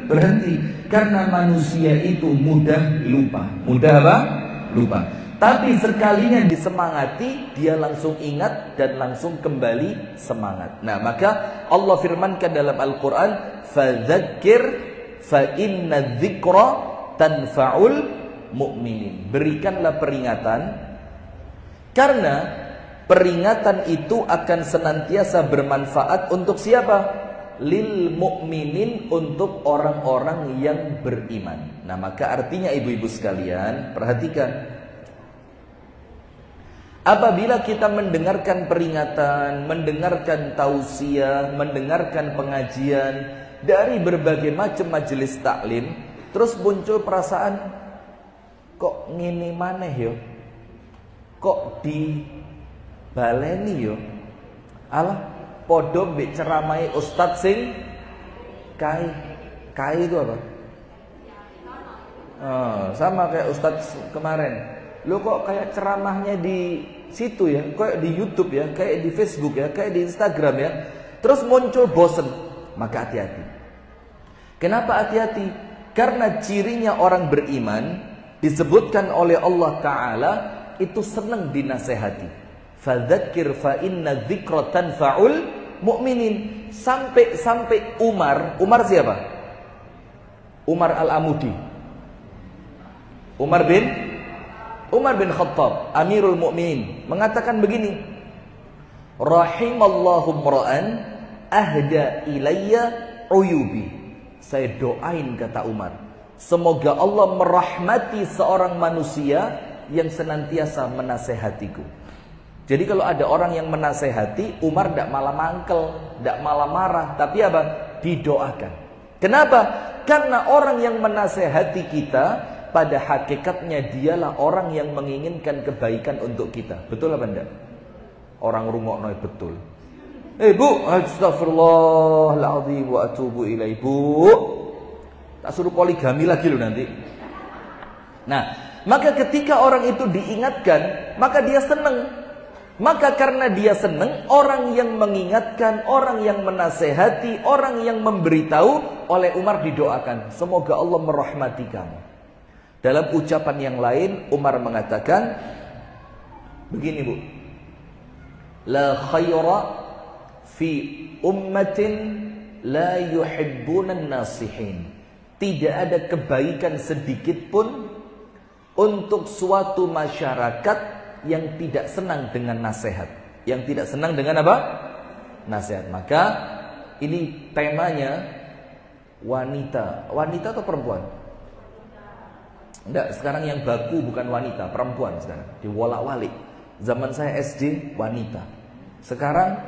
berhenti. Karena manusia itu mudah lupa. Mudah apa? Lupa. Tapi sekalinya disemangati, dia langsung ingat dan langsung kembali semangat. Nah, maka Allah firmankan dalam Al-Quran, fadzakir fa inna dzikra tanfa'ul mu'minin. Berikanlah peringatan, karena peringatan itu akan senantiasa bermanfaat untuk siapa? Lil mu'minin, untuk orang-orang yang beriman. Nah, maka artinya ibu-ibu sekalian, perhatikan. Apabila kita mendengarkan peringatan, mendengarkan tausiah, mendengarkan pengajian dari berbagai macam majelis taklim, terus muncul perasaan, kok ngini maneh yo? Kok di baleni yo? Alah, podo mbek ceramai ustadz sing kai itu apa? Sama kayak ustadz kemarin. Lo kok kayak ceramahnya di situ ya, kayak di YouTube ya, kayak di Facebook ya, kayak di Instagram ya. Terus muncul bosen. Maka hati-hati. Kenapa hati-hati? Karena cirinya orang beriman disebutkan oleh Allah Ta'ala itu senang dinasehati. Fadzakir fa inna dzikra tanfa'ul mu'minin. Sampai Umar siapa? Umar Al-Amudi. Umar bin Khattab, Amirul Mukminin, mengatakan begini, rahimallahu mra'an ahda ilayya uyubi. Saya doain, kata Umar, semoga Allah merahmati seorang manusia yang senantiasa menasehatiku. Jadi kalau ada orang yang menasehati, Umar tidak malah mangkel, tidak malah marah, tapi apa? Didoakan. Kenapa? Karena orang yang menasehati kita, pada hakikatnya dialah orang yang menginginkan kebaikan untuk kita. Betul apa enggak? Orang rungokno betul. Bu, astagfirullahaladzim wa atubu ilaih. Bu, tak suruh poligami lagi loh nanti. Nah, maka ketika orang itu diingatkan, maka dia senang. Maka karena dia senang, orang yang mengingatkan, orang yang menasehati, orang yang memberitahu, oleh Umar didoakan, semoga Allah merahmati kamu. Dalam ucapan yang lain, Umar mengatakan begini, Bu, la khaira fi ummatin la yuhibbunan nasihin. Tidak ada kebaikan sedikit pun untuk suatu masyarakat yang tidak senang dengan nasihat. Yang tidak senang dengan apa? Nasihat. Maka ini temanya wanita. Wanita atau perempuan? Enggak, sekarang yang baku bukan wanita, perempuan sekarang. Diwalak-walik. Zaman saya SD wanita. Sekarang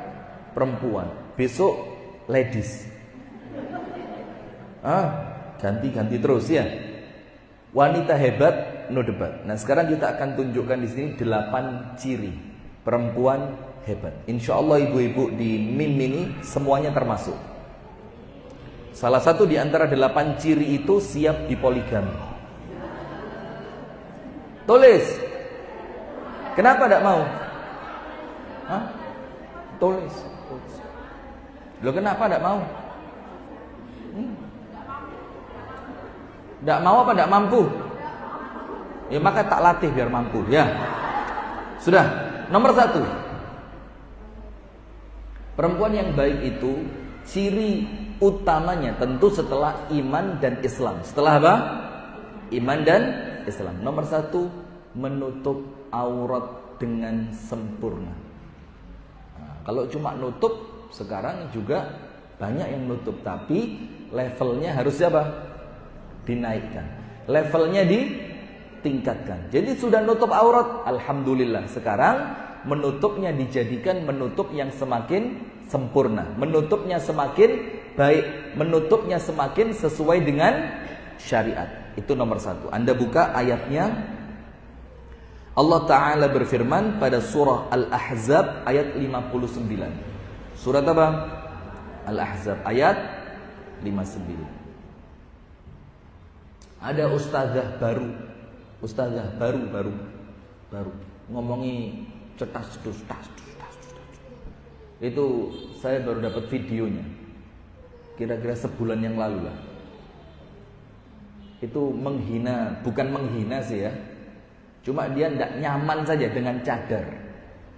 perempuan. Besok ladies. Ganti-ganti terus ya. Wanita hebat, no debat. Nah, sekarang kita akan tunjukkan di sini 8 ciri perempuan hebat. Insya Allah ibu-ibu di mim ini semuanya termasuk. Salah satu di antara 8 ciri itu siap dipoligami. Tulis. Kenapa tidak mau? Tulis. Loh, kenapa tidak mau? Tidak mau apa tidak mampu? Ya maka tak latih biar mampu ya. Sudah. Nomor 1, perempuan yang baik itu ciri utamanya tentu setelah iman dan Islam. Setelah apa? Iman dan Islam. Nomor 1, menutup aurat dengan sempurna. Nah, kalau cuma nutup, sekarang juga banyak yang nutup, tapi levelnya harus apa? Dinaikkan, levelnya ditingkatkan. Jadi sudah nutup aurat, alhamdulillah. Sekarang menutupnya dijadikan menutup yang semakin sempurna, menutupnya semakin baik, menutupnya semakin sesuai dengan syariat. Itu nomor 1. Anda buka ayatnya. Allah Ta'ala berfirman pada surah Al-Ahzab ayat 59. Surat apa? Al-Ahzab ayat 59. Ada ustazah baru ngomongi cetas. Itu saya baru dapat videonya. Kira-kira sebulan yang lalu lah. itu menghina, bukan menghina sih ya. Cuma dia tidak nyaman saja dengan cadar.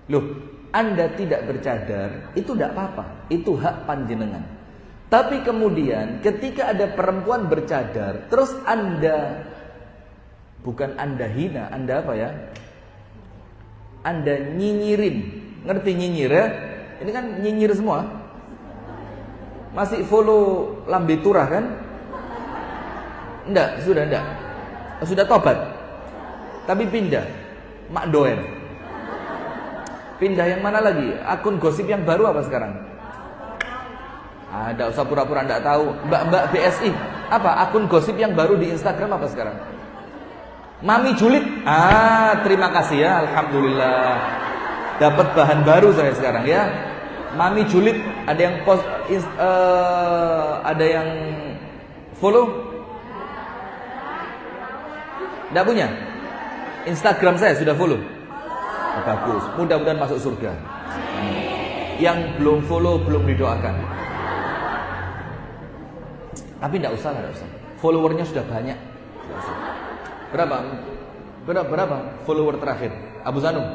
Loh, Anda tidak bercadar, itu tidak apa-apa. Itu hak panjenengan. Tapi kemudian ketika ada perempuan bercadar, terus Anda, bukan Anda hina, Anda apa ya? Anda nyinyirin. Ngerti nyinyir ya? Ini kan nyinyir semua. Masih follow Lambe Turah kan? Enggak, sudah enggak. Sudah tobat. Tapi pindah. Mak Doen. Pindah yang mana lagi? Akun gosip yang baru apa sekarang? Ada usah pura-pura enggak tahu. Mbak BSI. Apa? Akun gosip yang baru di Instagram apa sekarang? Mami Julid. Terima kasih ya, alhamdulillah. Dapat bahan baru saya sekarang ya. Mami Julid, ada yang post, ada yang follow? Tidak punya? Instagram saya sudah follow? Bagus, mudah-mudahan masuk surga. Yang belum follow belum didoakan. Tapi tidak usah. Followernya sudah banyak. Berapa follower terakhir? Abu Zanum,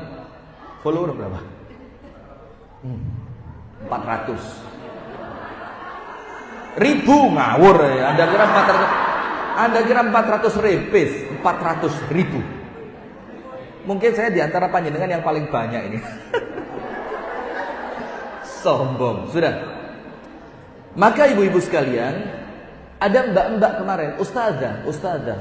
follower berapa? 400 ribu, ngawur ya. Anda kira 400 repis? 400 ribu. Mungkin saya diantara panjenengan yang paling banyak ini. Sombong. Sudah. Maka ibu-ibu sekalian, ada mbak-mbak kemarin, ustazah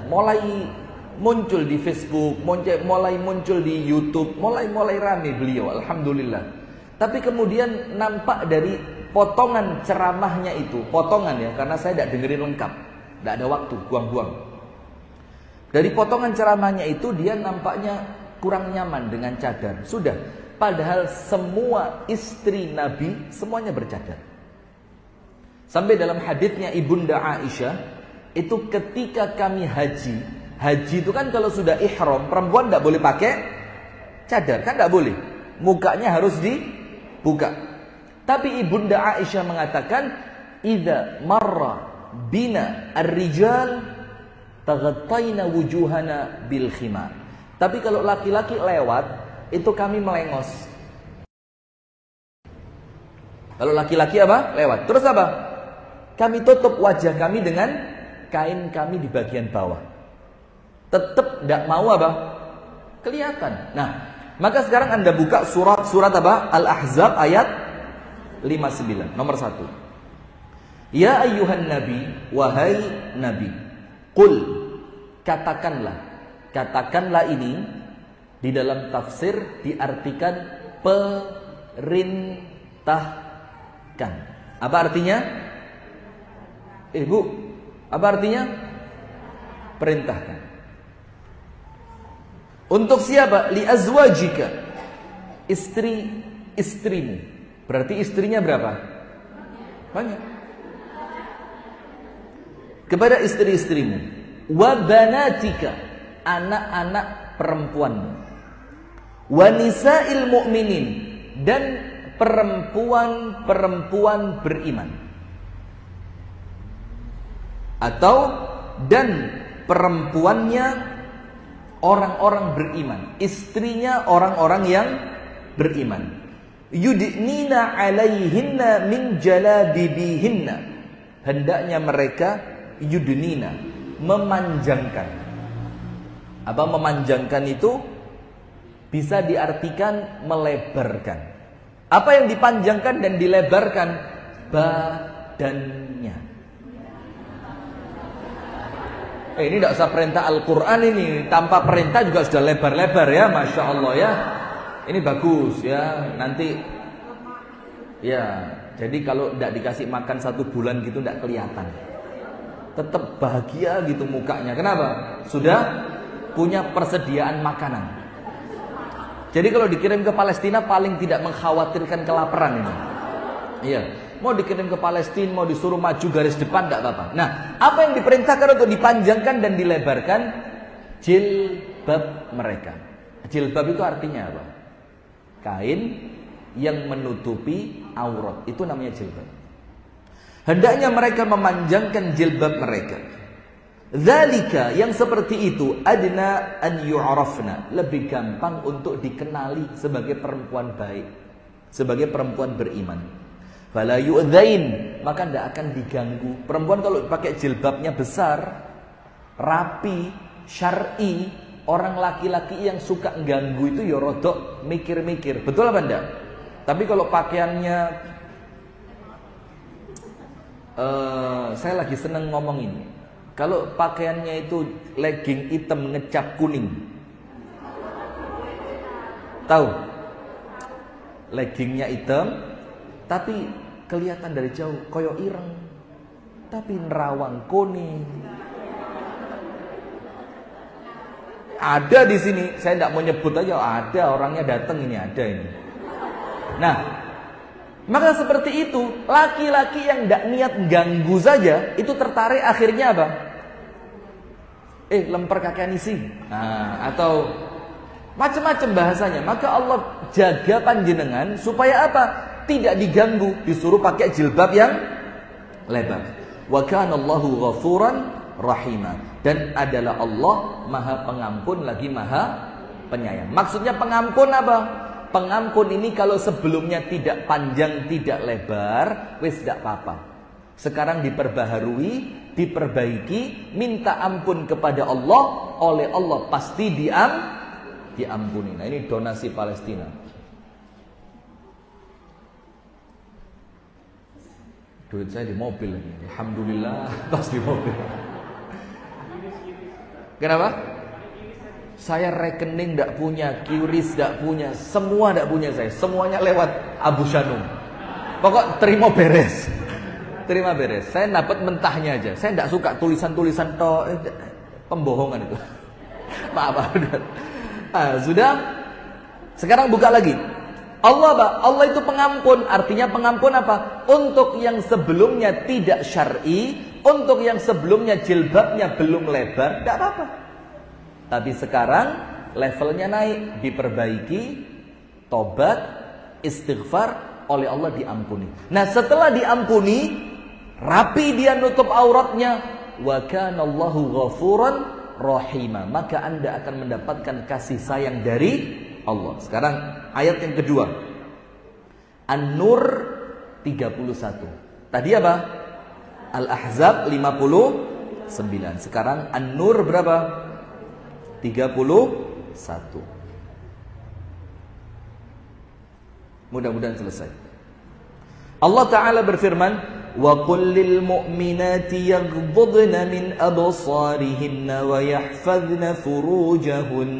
mulai muncul di Facebook, mulai muncul di YouTube, mulai rame beliau, alhamdulillah. Tapi kemudian nampak dari potongan ceramahnya itu, potongan ya, karena saya tidak dengerin lengkap, tidak ada waktu, buang-buang. Dari potongan ceramahnya itu dia nampaknya kurang nyaman dengan cadar. Sudah, padahal semua istri Nabi semuanya bercadar. Sampai dalam haditsnya Ibunda Aisyah, itu ketika kami haji itu kan kalau sudah ihram, perempuan tidak boleh pakai cadar, kan tidak boleh. Mukanya harus dibuka. Tapi Ibunda Aisyah mengatakan, "Idza marra bina ar-rijal taghattayna wujuhana bil khimar." Tapi kalau laki-laki lewat, itu kami melengos. Kalau laki-laki apa? Lewat. Terus apa? Kami tutup wajah kami dengan kain kami di bagian bawah. Tetap tidak mau apa? Kelihatan. Nah, maka sekarang Anda buka surat apa? Al-Ahzab ayat 59, nomor 1. Ya ayyuhan nabi, wahai nabi, qul, katakanlah ini di dalam tafsir diartikan perintahkan. Apa artinya? Ibu, apa artinya? Perintahkan. Untuk siapa? Li azwajika, istrimu. Berarti istrinya berapa? Banyak. Kepada istri-istrimu. Wa banatika, anak-anak perempuanmu. Wa nisa'il mu'minin, dan perempuan-perempuan beriman. Atau dan perempuannya orang-orang beriman, istrinya orang-orang yang beriman. Yudnina 'alaihinna min jalabibihinna, hendaknya mereka yudnina, memanjangkan. Apa memanjangkan itu? Bisa diartikan melebarkan. Apa yang dipanjangkan dan dilebarkan? Badannya. Ini tidak usah perintah Al-Quran ini. Tanpa perintah juga sudah lebar-lebar ya. Masya Allah ya. Ini bagus ya. Nanti ya. Jadi kalau tidak dikasih makan 1 bulan gitu tidak kelihatan. Tetap bahagia gitu mukanya. Kenapa? Sudah punya persediaan makanan. Jadi kalau dikirim ke Palestina paling tidak mengkhawatirkan kelaparan ini. Iya. Mau dikirim ke Palestina, mau disuruh maju garis depan, tidak apa-apa. Nah, apa yang diperintahkan untuk dipanjangkan dan dilebarkan? Jilbab mereka. Jilbab itu artinya apa? Kain yang menutupi aurat. Itu namanya jilbab. Hendaknya mereka memanjangkan jilbab mereka. Dzalika, yang seperti itu, adna an yu'rafna, lebih gampang untuk dikenali sebagai perempuan baik, sebagai perempuan beriman. Fala yu'dzain, maka tidak akan diganggu. Perempuan kalau pakai jilbabnya besar, rapi, syar'i, orang laki-laki yang suka ganggu itu ya rodok mikir-mikir. Betul apa enggak? Tapi kalau pakaiannya saya lagi seneng ngomong ini. Kalau pakaiannya itu legging hitam ngecap kuning. Tahu? Leggingnya hitam tapi kelihatan dari jauh koyo ireng. Tapi nerawang kuning. Ada di sini, saya tidak mau nyebut aja, ada orangnya datang ini, ada ini. Nah, maka seperti itu, laki-laki yang tidak niat ganggu saja, itu tertarik akhirnya apa? Lempar kakean isi. Nah, atau macam-macam bahasanya. Maka Allah jaga panjenengan supaya apa? Tidak diganggu, disuruh pakai jilbab yang lebar. Wa kana Allahu ghafuran rahima. Dan adalah Allah Maha Pengampun lagi Maha Penyayang. Maksudnya pengampun apa? Pengampun ini kalau sebelumnya tidak panjang, tidak lebar, wis tidak apa-apa. Sekarang diperbaharui, diperbaiki, minta ampun kepada Allah, oleh Allah pasti diampuni. Nah, ini donasi Palestina. Duit saya di mobil lagi. Alhamdulillah, pas di mobil. Kenapa? Saya rekening tidak punya, QRIS tidak punya, semua tidak punya saya. Semuanya lewat Abu Shanum. Pokok terima beres. Terima beres. Saya dapat mentahnya aja. Saya tidak suka tulisan-tulisan pembohongan itu. Maaf. Sudah. Sekarang buka lagi. Allah itu pengampun. Artinya pengampun apa? Untuk yang sebelumnya tidak syar'i, untuk yang sebelumnya jilbabnya belum lebar, tidak apa-apa. Tapi sekarang levelnya naik, diperbaiki, tobat, istighfar, oleh Allah diampuni. Nah, setelah diampuni, rapi dia nutup auratnya, wa kana Allahu ghafuran rahima, maka Anda akan mendapatkan kasih sayang dari Allah. Sekarang ayat yang kedua, An-Nur 31. Tadi apa? Al-Ahzab 59. Sekarang An-Nur berapa? 31. Mudah-mudahan selesai. Allah Ta'ala berfirman, وَقُلْ لِلْمُؤْمِنَاتِ يَغْضُضْنَ مِنْ أَبْصَارِهِنَّ وَيَحْفَظْنَ فُرُوجَهُنَّ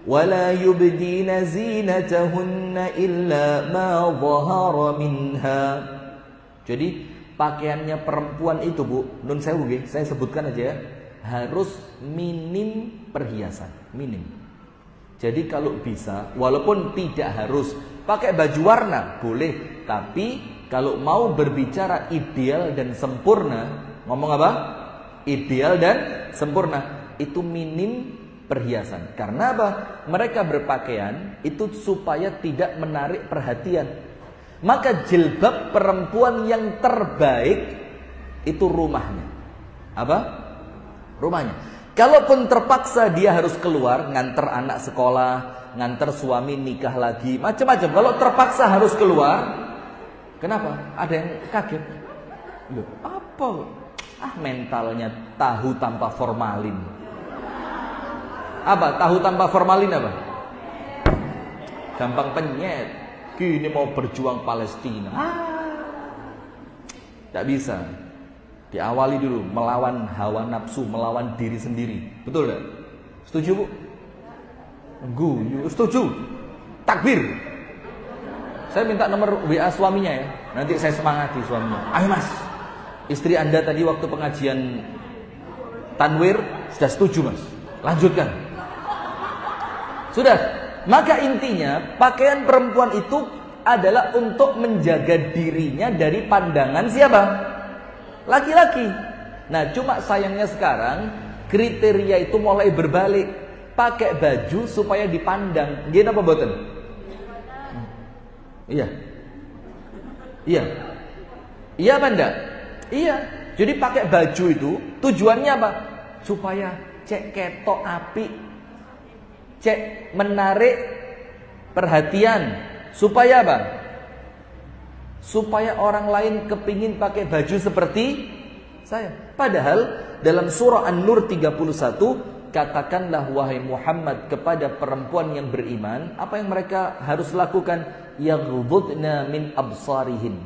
وَلَا يُبْدِينَ زِينَتَهُنَّ إِلَّا مَا ظَهَرَ مِنْهَا. Jadi pakaiannya perempuan itu, Bu, nun sewu nggih, saya sebutkan aja ya, harus minim perhiasan, minim. Jadi kalau bisa, walaupun tidak harus pakai baju warna, boleh. Tapi kalau mau berbicara ideal dan sempurna, ngomong apa? Ideal dan sempurna, itu minim perhiasan. Karena apa? Mereka berpakaian itu supaya tidak menarik perhatian. Maka jilbab perempuan yang terbaik itu rumahnya. Apa? Rumahnya. Kalaupun terpaksa dia harus keluar, nganter anak sekolah, nganter suami nikah lagi, macam-macam. Kalau terpaksa harus keluar, kenapa? Ada yang kaget. Loh, apa? Mentalnya tahu tanpa formalin. Apa? Tahu tanpa formalin apa? Gampang penyet. Gini mau berjuang Palestina. Tidak bisa. Diawali dulu melawan hawa nafsu, melawan diri sendiri. Betul tidak? Setuju, Bu? Setuju. Takbir. Saya minta nomor WA suaminya ya. Nanti saya semangati suaminya. Ayo Mas, istri Anda tadi waktu pengajian tanwir sudah setuju Mas. Lanjutkan. Sudah. Maka intinya pakaian perempuan itu adalah untuk menjaga dirinya dari pandangan siapa? Laki-laki. Nah, cuma sayangnya sekarang kriteria itu mulai berbalik. Pakai baju supaya dipandang. Gini apa boten? Iya. Iya. Iya apa enggak? Iya. Jadi pakai baju itu tujuannya apa? supaya cek ketok api, cek menarik perhatian, supaya apa? Supaya orang lain kepingin pakai baju seperti saya. Padahal dalam surah An-Nur 31, katakanlah wahai Muhammad kepada perempuan yang beriman, apa yang mereka harus lakukan? Yaghdudna min absarihin.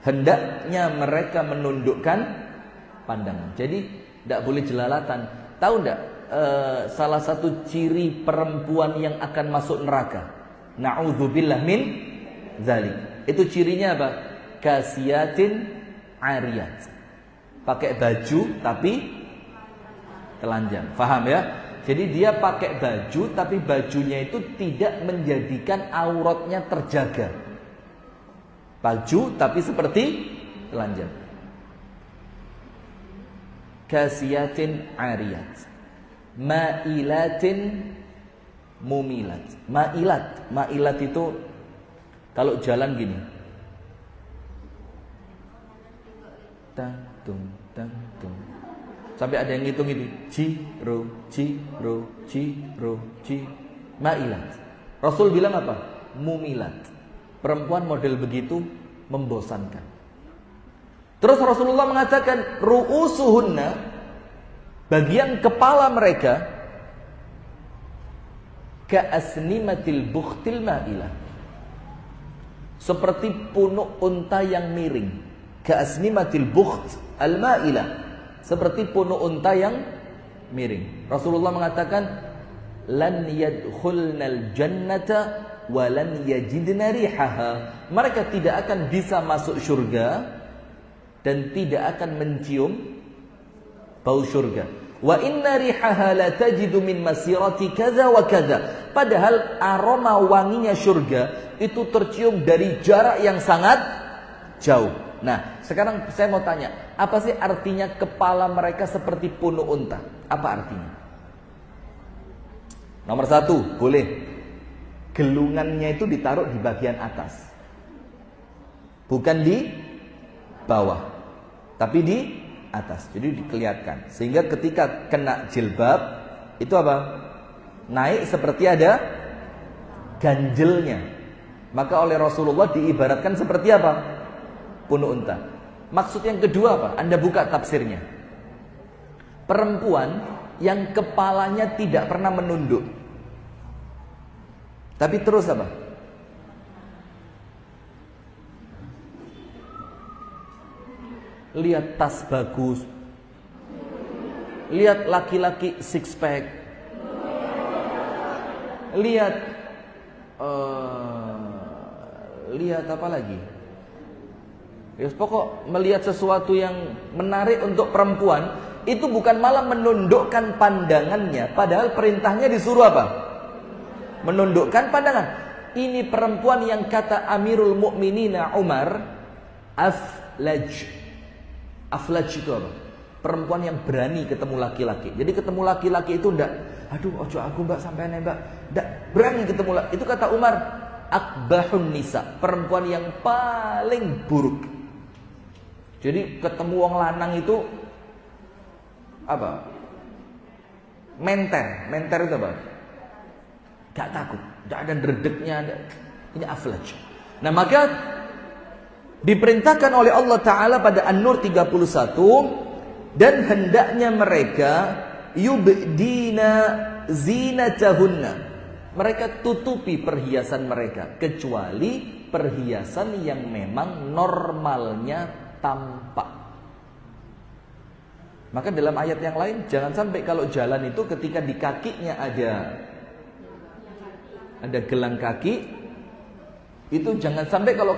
Hendaknya mereka menundukkan pandangan. Jadi tidak boleh jelalatan. Tahu tidak salah satu ciri perempuan yang akan masuk neraka? Na'udzubillah min zalik. Itu cirinya apa? Kasiyatin ariyat. Pakai baju tapi telanjang. Faham ya? Jadi dia pakai baju tapi bajunya itu tidak menjadikan auratnya terjaga. Baju tapi seperti telanjang. Kasiyatin ariyat. Ma'ilatin mumilat. Ma'ilat itu kalau jalan gini. Tang tung tang tung. Sampai ada yang ngitung itu. Ciro. Ma'ilat. Rasul bilang apa? Mumilat. Perempuan model begitu membosankan. Terus Rasulullah mengatakan ru'usuhunna, bagian kepala mereka ka'asnimatil bukhtil ma'ilah, seperti punuk unta yang miring. Ka'asnimatil bukht al-ma'ilah, seperti punuk unta yang miring. Rasulullah mengatakan lan yadkhulnal jannata walan yajidna rihaha. Mereka tidak akan bisa masuk surga dan tidak akan mencium bau surga. Wa inna rihaha la tajidu min masirati kadza wa kadza. Padahal aroma wanginya surga itu tercium dari jarak yang sangat jauh. Nah, sekarang saya mau tanya, apa sih artinya kepala mereka seperti punuk unta? Apa artinya? Nomor satu, boleh gelungannya itu ditaruh di bagian atas, bukan di bawah, tapi di atas. Jadi dikelihatan, sehingga ketika kena jilbab itu apa? Naik seperti ada ganjelnya. Maka oleh Rasulullah diibaratkan seperti apa? Punuk unta. Maksud yang kedua apa? Anda buka tafsirnya. Perempuan yang kepalanya tidak pernah menunduk, tapi terus apa? Lihat tas bagus, lihat laki-laki six pack, lihat apa lagi? Ya, pokok melihat sesuatu yang menarik untuk perempuan itu bukan malah menundukkan pandangannya, padahal perintahnya disuruh apa? Menundukkan pandangan. Ini perempuan yang kata Amirul Mukminina Umar, aflaj itu apa? Perempuan yang berani ketemu laki-laki. Jadi ketemu laki-laki itu ndak, aduh ojo aku mbak sampai nembak, ndak, berani ketemu laki. Itu kata Umar, akbahun nisa, perempuan yang paling buruk. Jadi ketemu wong lanang itu apa? Menter itu apa? Gak takut, gak ada dredegnya, ini aflaj. Nah, maka diperintahkan oleh Allah Ta'ala pada An-Nur 31, dan hendaknya mereka yubdina zinatahunna, mereka tutupi perhiasan mereka, kecuali perhiasan yang memang normalnya tampak. Maka dalam ayat yang lain, jangan sampai kalau jalan itu ketika di kakinya ada gelang kaki, itu jangan sampai kalau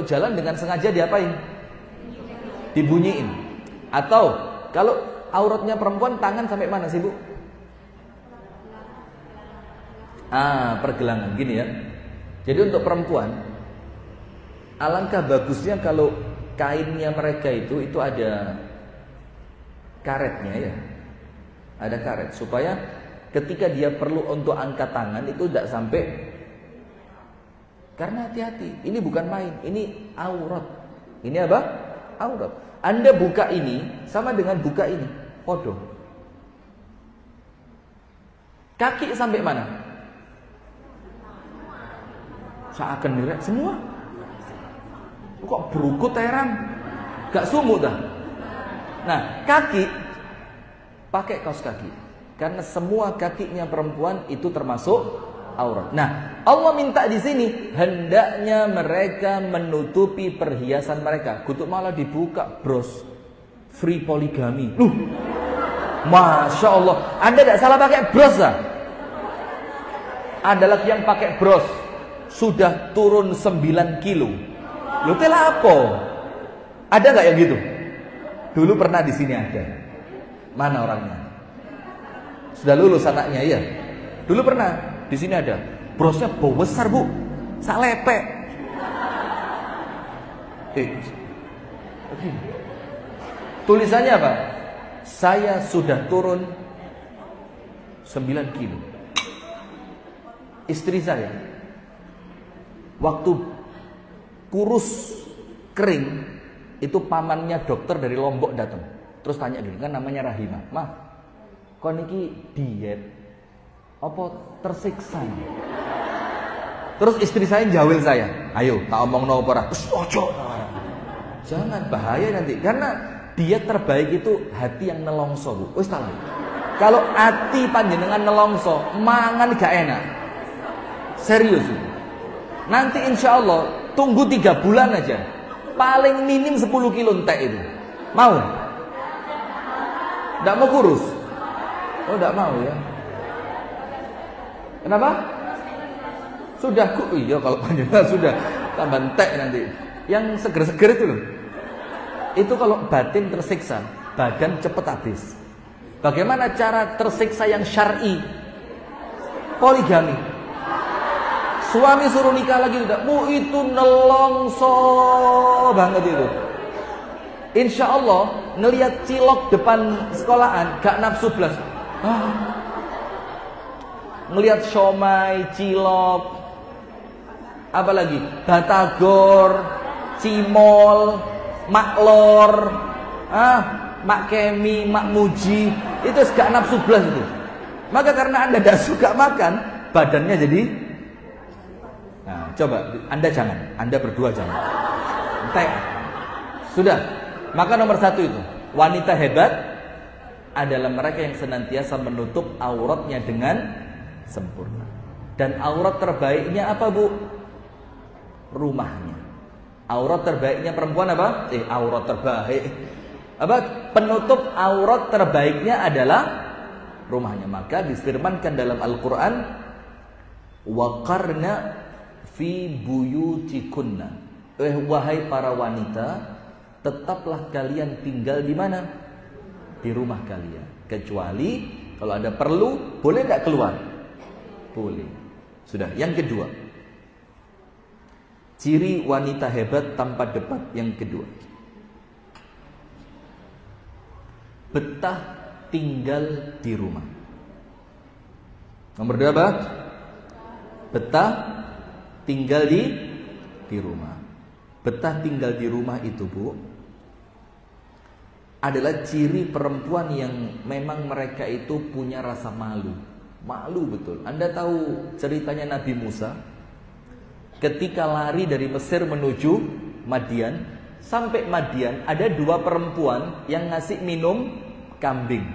jalan dengan sengaja diapain? Dibunyiin. Atau kalau auratnya perempuan, tangan sampai mana sih, Bu? Pergelangan gini ya. Jadi untuk perempuan, alangkah bagusnya kalau kainnya mereka itu ada karetnya ya. Ada karet supaya ketika dia perlu untuk angkat tangan itu tidak sampai. Karena hati-hati, ini bukan main, ini aurat. Ini apa? Aurat. Anda buka ini sama dengan buka ini, podo. Kaki sampai mana? Seakan direk semua. Kok berukut heran? Gak sumuk dah. Nah, kaki pakai kaos kaki. Karena semua kakinya perempuan itu termasuk aurat. Nah, Allah minta di sini hendaknya mereka menutupi perhiasan mereka. Kutuk malah dibuka, bros. Free poligami. Masya Allah. Anda tidak salah pakai bros lah. Ada lagi yang pakai bros sudah turun 9 kilo. Lu telah apa? Ada nggak yang gitu? Dulu pernah di sini ada. Mana orangnya? Sudah lulus anaknya ya. Dulu pernah di sini ada. Brosnya bau besar bu, sak lepek. Tulisannya apa? Saya sudah turun 9 kilo. Istri saya waktu kurus kering itu pamannya dokter dari Lombok datang. Terus tanya dulu, kan namanya Rahimah. Mah, kok niki diet apa tersiksa? Terus istri saya jawil saya, ayo tak omong no ora. Ojo. Jangan, bahaya nanti. Karena diet terbaik itu hati yang nelongso, Bu. Wis tak. Kalau hati panjenengan nelongso, mangan gak enak. Serius. Nanti insya Allah tunggu 3 bulan aja. Paling minim 10 kilo entek itu. Mau? Nggak mau kurus? Oh, nggak mau ya. Kenapa? Sudah iya kalau panjenengan sudah tambah entek nanti. Yang seger-seger itu loh. Itu kalau batin tersiksa, badan cepet habis. Bagaimana cara tersiksa yang syar'i? Poligami. Suami suruh nikah lagi udah, itu nelongso banget itu. Insya Allah ngelihat cilok depan sekolahan gak nafsu belas. Ngelihat siomay, cilok, apa lagi? Batagor, cimol, maklor, mak kemi, mak muji, itu gak nafsu belas itu. Maka karena Anda gak suka makan, badannya jadi. Nah, coba Anda jangan, Anda berdua jangan. Entek. Sudah. Maka nomor 1 itu, wanita hebat adalah mereka yang senantiasa menutup auratnya dengan sempurna. Dan aurat terbaiknya apa, Bu? Rumahnya. Aurat terbaiknya perempuan apa? Aurat terbaik. Apa? Penutup aurat terbaiknya adalah rumahnya. Maka difirmankan dalam Al-Qur'an, waqarna fi buyutikunna. Wahai para wanita, tetaplah kalian tinggal di mana? Di rumah kalian. Kecuali kalau ada perlu, boleh enggak keluar? Boleh. Sudah. Yang kedua, ciri wanita hebat tanpa debat. Yang kedua, betah tinggal di rumah. Nomor 2 apa? Betah tinggal di rumah. Betah tinggal di rumah itu, Bu, adalah ciri perempuan yang memang mereka itu punya rasa malu. Malu betul. Anda tahu ceritanya Nabi Musa ketika lari dari Mesir menuju Madian. Sampai Madian ada 2 perempuan yang ngasih minum kambing.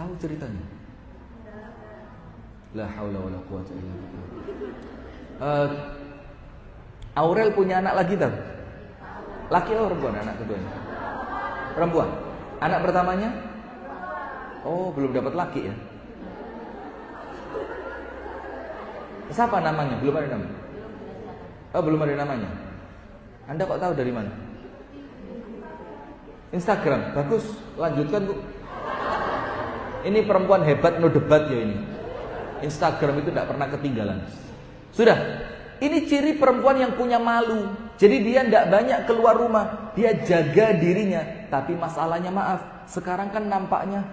Tahu ceritanya? La haula wala quwwata illa billah. Aurel punya anak lagi tak? Laki atau perempuan anak keduanya? Perempuan. Anak pertamanya? Oh, belum dapat laki ya? Siapa namanya? Belum ada namanya. Oh, belum ada namanya. Anda kok tahu dari mana? Instagram. Bagus, lanjutkan, Bu. Ini perempuan hebat no debat ya ini. Instagram itu tidak pernah ketinggalan. Sudah. Ini ciri perempuan yang punya malu. Jadi dia tidak banyak keluar rumah. Dia jaga dirinya. Tapi masalahnya maaf, sekarang kan nampaknya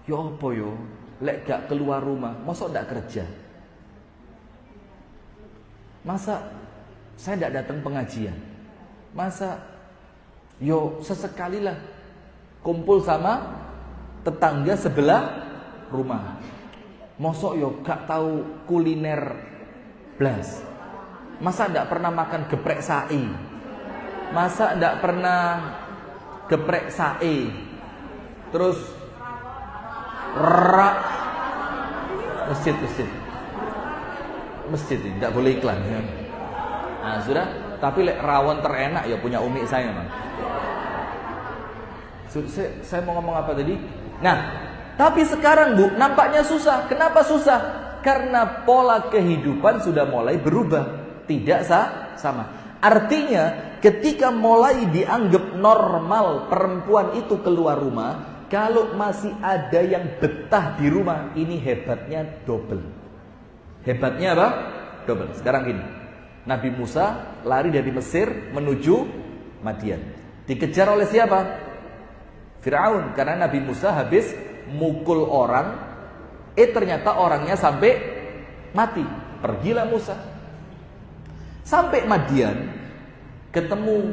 yo apa yo, lek gak keluar rumah, mosok ndak kerja. Masa saya tidak datang pengajian? Masa yo sesekalilah kumpul sama tetangga sebelah rumah. Mosok yo gak tahu kuliner blas. Masa tidak pernah makan geprek sai? Masa tidak pernah geprek sae? Terus masjid tidak boleh iklan ya. Nah sudah, tapi rawon terenak ya punya umi saya man. Saya mau ngomong apa tadi? Nah, tapi sekarang Bu, nampaknya susah. Kenapa susah? Karena pola kehidupan sudah mulai berubah, tidak sama. Artinya, ketika mulai dianggap normal perempuan itu keluar rumah, kalau masih ada yang betah di rumah, ini hebatnya double. Hebatnya apa? Double. Sekarang gini, Nabi Musa lari dari Mesir menuju Madian. Dikejar oleh siapa? Firaun. Karena Nabi Musa habis mukul orang, ternyata orangnya sampai mati. Pergilah Musa. Sampai Madian, ketemu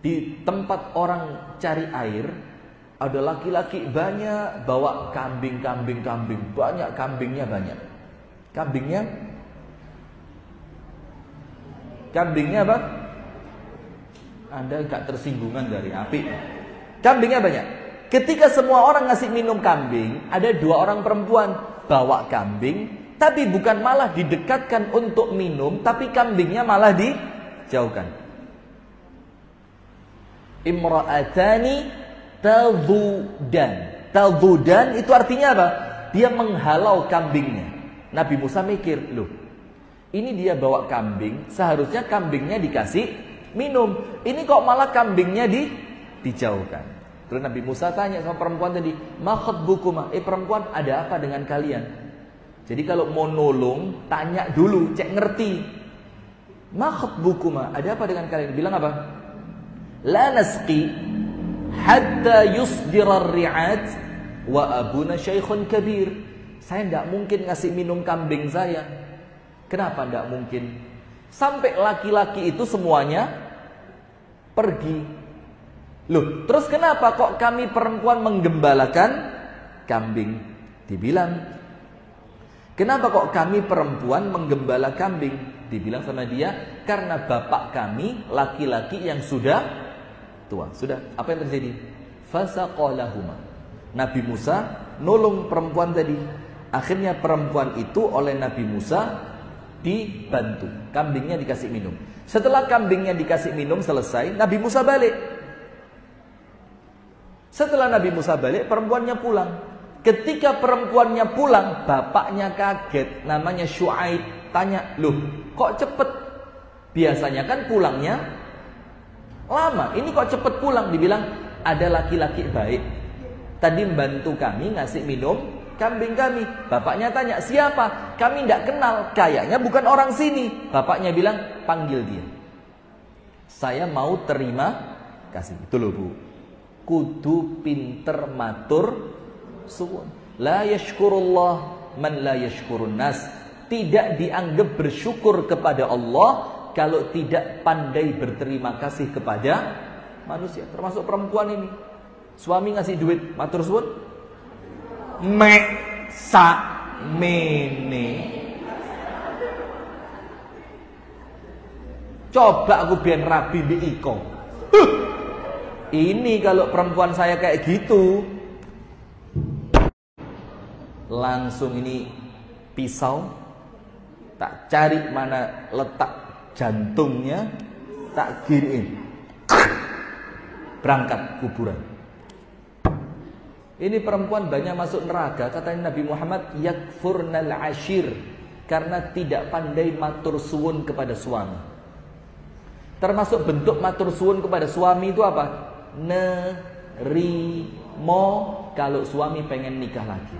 di tempat orang cari air, ada laki-laki banyak bawa kambing, banyak kambingnya banyak. Kambingnya apa? Anda gak tersinggungan dari api. Kambingnya banyak. Ketika semua orang ngasih minum kambing, ada 2 orang perempuan bawa kambing, tapi bukan malah didekatkan untuk minum, tapi kambingnya malah dijauhkan. Imra'atani tadhudan itu artinya apa? Dia menghalau kambingnya. Nabi Musa mikir, loh, ini dia bawa kambing, seharusnya kambingnya dikasih minum. Ini kok malah kambingnya dijauhkan. Terus Nabi Musa tanya sama perempuan tadi, ma khatbukuma? Perempuan, ada apa dengan kalian? Jadi kalau mau nolong, tanya dulu, cek ngerti. Ma khatbukuma? Ada apa dengan kalian? Bilang apa? La nasqi hatta yusdira ar-ri'at wa abuna syaikhun kabir. Saya tidak mungkin ngasih minum kambing saya. Kenapa tidak mungkin? Sampai laki-laki itu semuanya pergi. Loh, terus kenapa kok kami perempuan menggembalakan kambing? Dibilang, kenapa kok kami perempuan menggembala kambing? Dibilang sama dia, karena bapak kami laki-laki yang sudah tua. Sudah, apa yang terjadi? Fasaqalahuma. Nabi Musa nolong perempuan tadi. Akhirnya perempuan itu oleh Nabi Musa dibantu. Kambingnya dikasih minum. Setelah kambingnya dikasih minum selesai, Nabi Musa balik. Setelah Nabi Musa balik, perempuannya pulang. Ketika perempuannya pulang, bapaknya kaget. Namanya Syuaib. Tanya, loh kok cepet? Biasanya kan pulangnya lama. Ini kok cepet pulang? Dibilang, ada laki-laki baik. Tadi membantu kami ngasih minum kambing kami. Bapaknya tanya, siapa? Kami tidak kenal, kayaknya bukan orang sini. Bapaknya bilang, panggil dia. Saya mau terima kasih. Itu loh Bu, kudu pinter matur suwun. La yashkurullah man la yashkurun nas. Tidak dianggap bersyukur kepada Allah kalau tidak pandai berterima kasih kepada manusia. Termasuk perempuan ini. Suami ngasih duit, matur suwun, mene. Coba aku biar rabi bi iko. Ini kalau perempuan saya kayak gitu, langsung ini pisau, tak cari mana letak jantungnya, tak giniin, berangkat kuburan. Ini perempuan banyak masuk neraka, katanya Nabi Muhammad, yakfurnal ashir, karena tidak pandai matur suwun kepada suami. Termasuk bentuk matur suwun kepada suami itu apa? Nerimo, kalau suami pengen nikah lagi.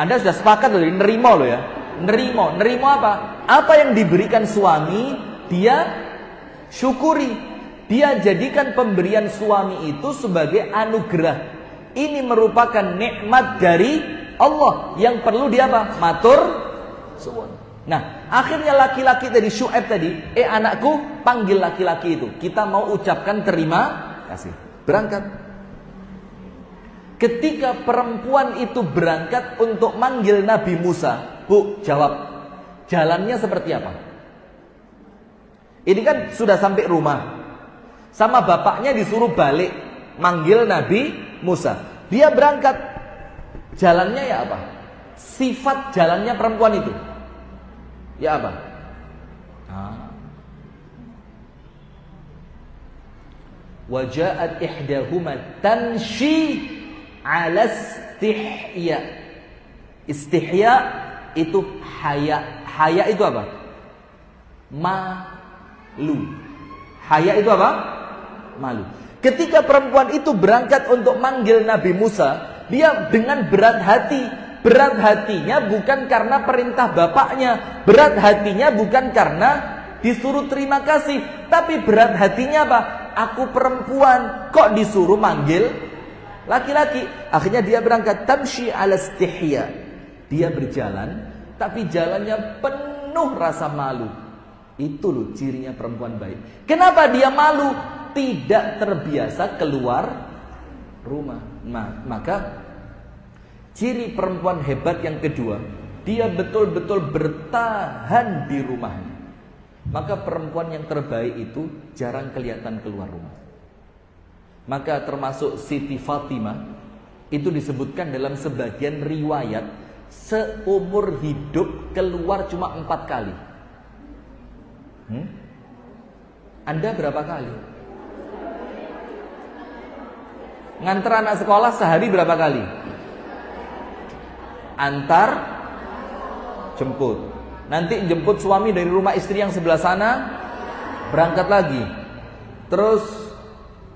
Anda sudah sepakat loh, nerimo loh ya. Nerimo apa? Apa yang diberikan suami, dia syukuri. Dia jadikan pemberian suami itu sebagai anugerah. Ini merupakan nikmat dari Allah yang perlu dia apa? Matur suwun. Nah, akhirnya laki-laki tadi, Syuaib tadi, anakku, panggil laki-laki itu. Kita mau ucapkan terima kasih. Berangkat. Ketika perempuan itu berangkat untuk manggil Nabi Musa, Bu, jawab. Jalannya seperti apa? Ini kan sudah sampai rumah. Sama bapaknya disuruh balik manggil Nabi Musa. Dia berangkat. Jalannya ya apa? Sifat jalannya perempuan itu ya apa? Waja'at ihdahuma tamshi 'ala istihya. Istihya itu haya. Haya itu apa? Malu. Haya itu apa? Malu. Ketika perempuan itu berangkat untuk manggil Nabi Musa, dia dengan berat hati. Berat hatinya bukan karena perintah bapaknya. Berat hatinya bukan karena disuruh terima kasih. Tapi berat hatinya apa? Aku perempuan, kok disuruh manggil laki-laki. Akhirnya dia berangkat. Tamshi 'ala istihya. Dia berjalan, tapi jalannya penuh rasa malu. Itu loh cirinya perempuan baik. Kenapa dia malu? Tidak terbiasa keluar rumah. Maka ciri perempuan hebat yang kedua, dia betul-betul bertahan di rumahnya. Maka perempuan yang terbaik itu jarang kelihatan keluar rumah. Maka termasuk Siti Fatimah, itu disebutkan dalam sebagian riwayat, seumur hidup keluar cuma 4 kali. Anda berapa kali? Nganter anak sekolah sehari berapa kali? Antar jemput. Nanti jemput suami dari rumah istri yang sebelah sana, berangkat lagi. Terus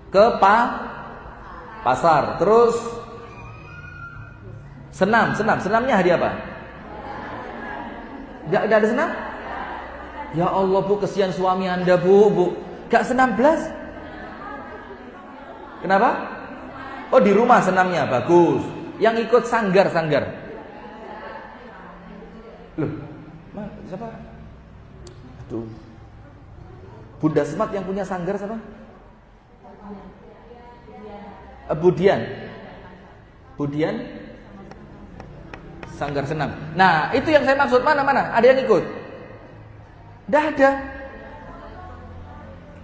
ke pasar. Terus senam. Senamnya hari apa? Gak ada senam? Ya Allah Bu, kesian suami Anda Bu. Gak senam belas? Kenapa? Oh, di rumah senamnya, bagus. Yang ikut sanggar. Loh, siapa? Aduh. Bunda Smart yang punya sanggar siapa? Budian. Sanggar senam. Nah, itu yang saya maksud. Mana? Ada yang ikut? Dah ada.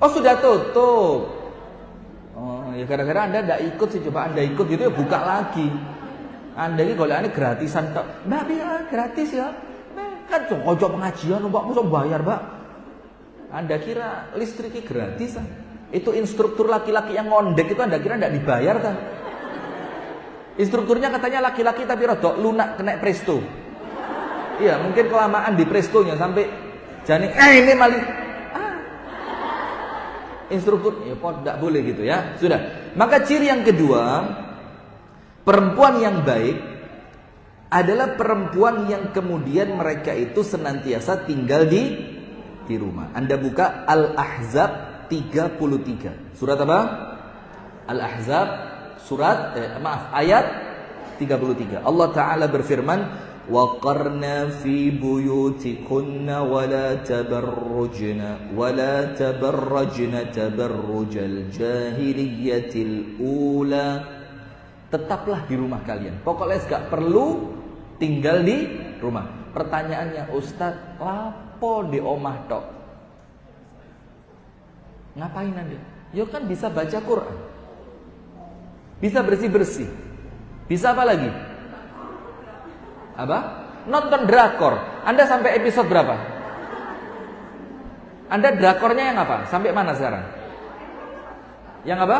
Oh, sudah tutup. Oh, ya gara-gara Anda tidak ikut sih. Coba Anda ikut gitu ya, buka lagi. Anda ini golekane gratisan tok. Mbak, gratis ya. Kan ojo pengajian, Mbak, mosok bayar, Mbak. Anda kira listriknya gratis kan? Itu instruktur laki-laki yang ngondek itu Anda kira tidak dibayar kan? Instrukturnya katanya laki-laki tapi rodok lunak kena presto. Iya, mungkin kelamaan di prestonya sampai jane ini maling. Instruktur ya kok tidak boleh gitu ya. Sudah. Maka ciri yang kedua, perempuan yang baik adalah perempuan yang kemudian mereka itu senantiasa tinggal di rumah. Anda buka Al-Ahzab 33. Surat apa? Al-Ahzab ayat 33. Allah Ta'ala berfirman, وَقَرْنَا فِي بُيُوتِكُنَّ وَلَا تَبَرَّجْنَ تَبَرُّجَ الْجَاهِلِيَّةِ الْأُولَى. Tetaplah di rumah kalian. Pokoknya gak perlu tinggal di rumah. Pertanyaannya, Ustadz, lapo di omah tok? Ngapain Anda? Ya kan bisa baca Quran, bisa bersih-bersih, bisa apa lagi? Apa? Nonton drakor. Anda sampai episode berapa? Anda drakornya yang apa? Sampai mana sekarang? Yang apa?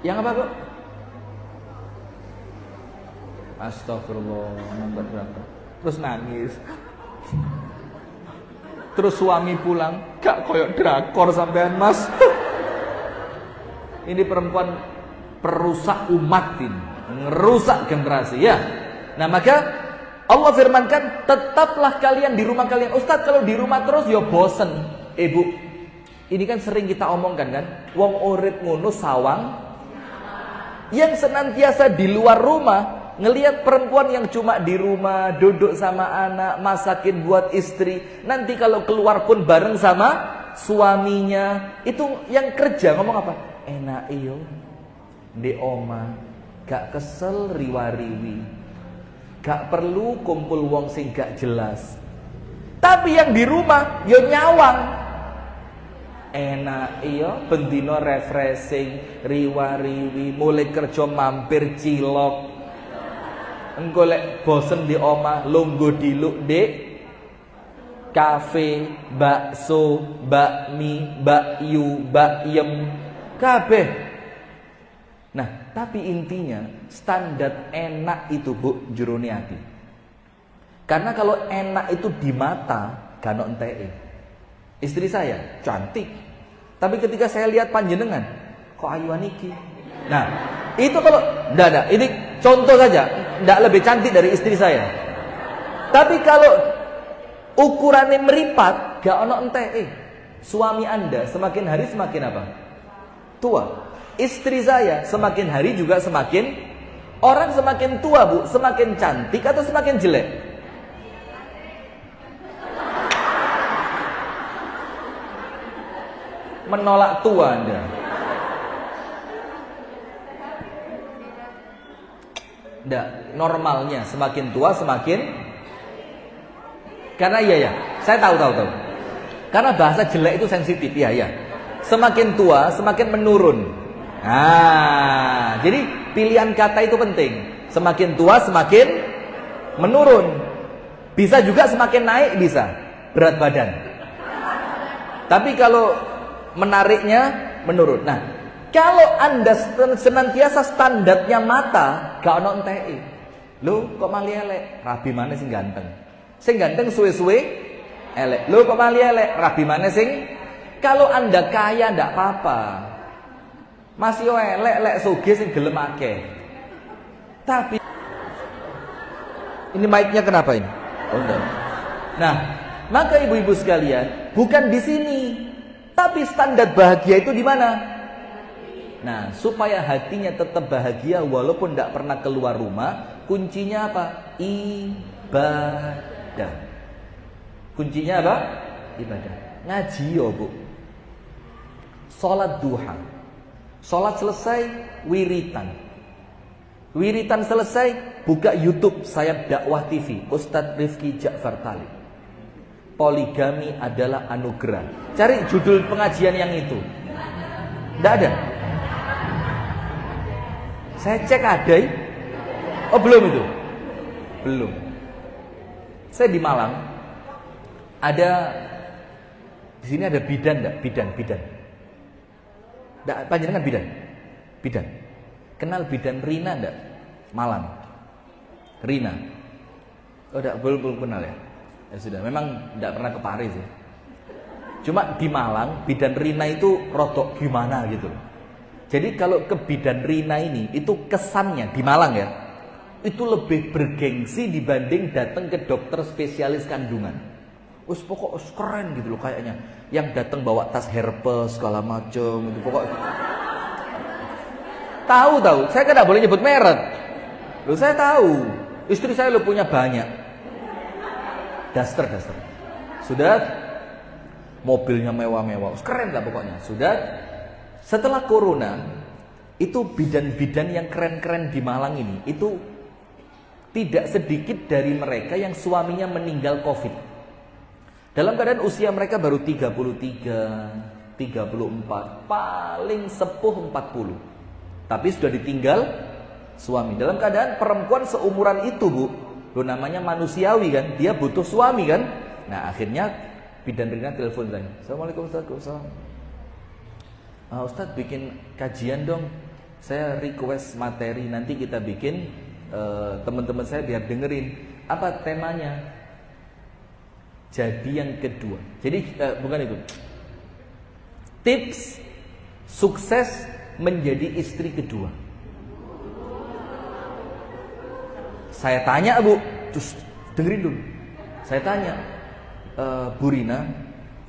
Yang apa, Bu? Astagfirullah, nonton drakor. Terus nangis. Terus suami pulang, gak koyok drakor sampean Mas. Ini perempuan perusak umat ini, ngerusak generasi ya. Nah maka Allah firmankan, tetaplah kalian di rumah kalian. Ustadz, kalau di rumah terus ya bosen. Bu, ini kan sering kita omongkan kan, wong urip ngono sawang. Yang senantiasa di luar rumah Ngelihat perempuan yang cuma di rumah, duduk sama anak, masakin buat istri. Nanti kalau keluar pun bareng sama suaminya. Itu yang kerja ngomong apa? Enak iyo di oma, gak kesel riwa-riwi, gak perlu kumpul wong sing gak jelas. Tapi yang di rumah yo nyawang. Enak iyo bendino refreshing, riwa-riwi, mulai kerja mampir cilok. Engko lek bosen di omah lungguh diluk dek kafe, bakso, bakmi, bakyu, bakyem kabeh. Nah, tapi intinya standar enak itu Bu jurone ati. Karena kalau enak itu di mata gak ono enteke. Istri saya cantik. Tapi ketika saya lihat panjenengan, kok ayuan iki. Nah, itu kalau ndak ini contoh saja, ndak lebih cantik dari istri saya. Tapi kalau ukurannya meripat, gak ono enteke. Suami Anda semakin hari semakin apa? Tua. Istri saya semakin hari juga semakin, orang semakin tua Bu, semakin cantik atau semakin jelek? Menolak tua Anda. Nggak, normalnya semakin tua semakin, karena iya ya, saya tahu. Karena bahasa jelek itu sensitif, ya. Semakin tua semakin menurun. Nah, jadi pilihan kata itu penting. Semakin tua semakin menurun. Bisa juga semakin naik, bisa berat badan. Tapi kalau menariknya menurun. Nah, kalau Anda senantiasa standarnya mata, gak ono enteke. Lho, kok mali elek? Rabi mana sing ganteng? Sing ganteng suwe-suwe elek. Lho, kok mali elek? Rabi mana sing? Kalau Anda kaya ndak apa-apa. Masih elek soge sing gelem akeh. Tapi ini mic-nya kenapa ini? Oh, enggak. Nah, maka ibu-ibu sekalian, bukan di sini. Tapi standar bahagia itu di mana? Nah, supaya hatinya tetap bahagia walaupun tidak pernah keluar rumah, kuncinya apa? Ibadah. Kuncinya apa? Ibadah. Ngaji yo Bu. Salat duha. Salat selesai, wiritan. Wiritan selesai, buka YouTube Sayap Dakwah TV, Ustadz Rifki Ja'far Talib. Poligami adalah anugerah. Cari judul pengajian yang itu. Tidak ada. Saya cek ada. Oh belum itu. Belum. Saya di Malang. Ada di sini ada bidan enggak? Bidan. Enggak, panjenengan bidan. Kenal bidan Rina enggak? Malang. Rina. Oh enggak, belum kenal ya. Ya sudah, memang enggak pernah ke Paris ya. Cuma di Malang bidan Rina itu rodok gimana gitu. Jadi kalau ke bidan Rina ini, itu kesannya di Malang ya, itu lebih bergengsi dibanding datang ke dokter spesialis kandungan. Us pokok keren gitu loh kayaknya. Yang datang bawa tas herpes segala macam itu pokok. Tahu, saya kan tidak boleh nyebut merek. Loh saya tahu, istri saya lo punya banyak. Duster. Sudah, mobilnya mewah-mewah, keren lah pokoknya. Sudah. Setelah corona, itu bidan-bidan yang keren-keren di Malang ini, itu tidak sedikit dari mereka yang suaminya meninggal COVID. Dalam keadaan usia mereka baru 33, 34, paling sepuh 40. Tapi sudah ditinggal suami. Dalam keadaan perempuan seumuran itu Bu, lo namanya manusiawi kan, dia butuh suami kan. Nah akhirnya bidan Rina telepon saya. Assalamualaikum Ustaz. Ustadz bikin kajian dong. Saya request materi, nanti kita bikin teman-teman saya biar dengerin. Apa temanya? Jadi yang kedua. Jadi bukan itu. Tips sukses menjadi istri kedua. Saya tanya Bu, terus dengerin dulu. Saya tanya, Bu Rina,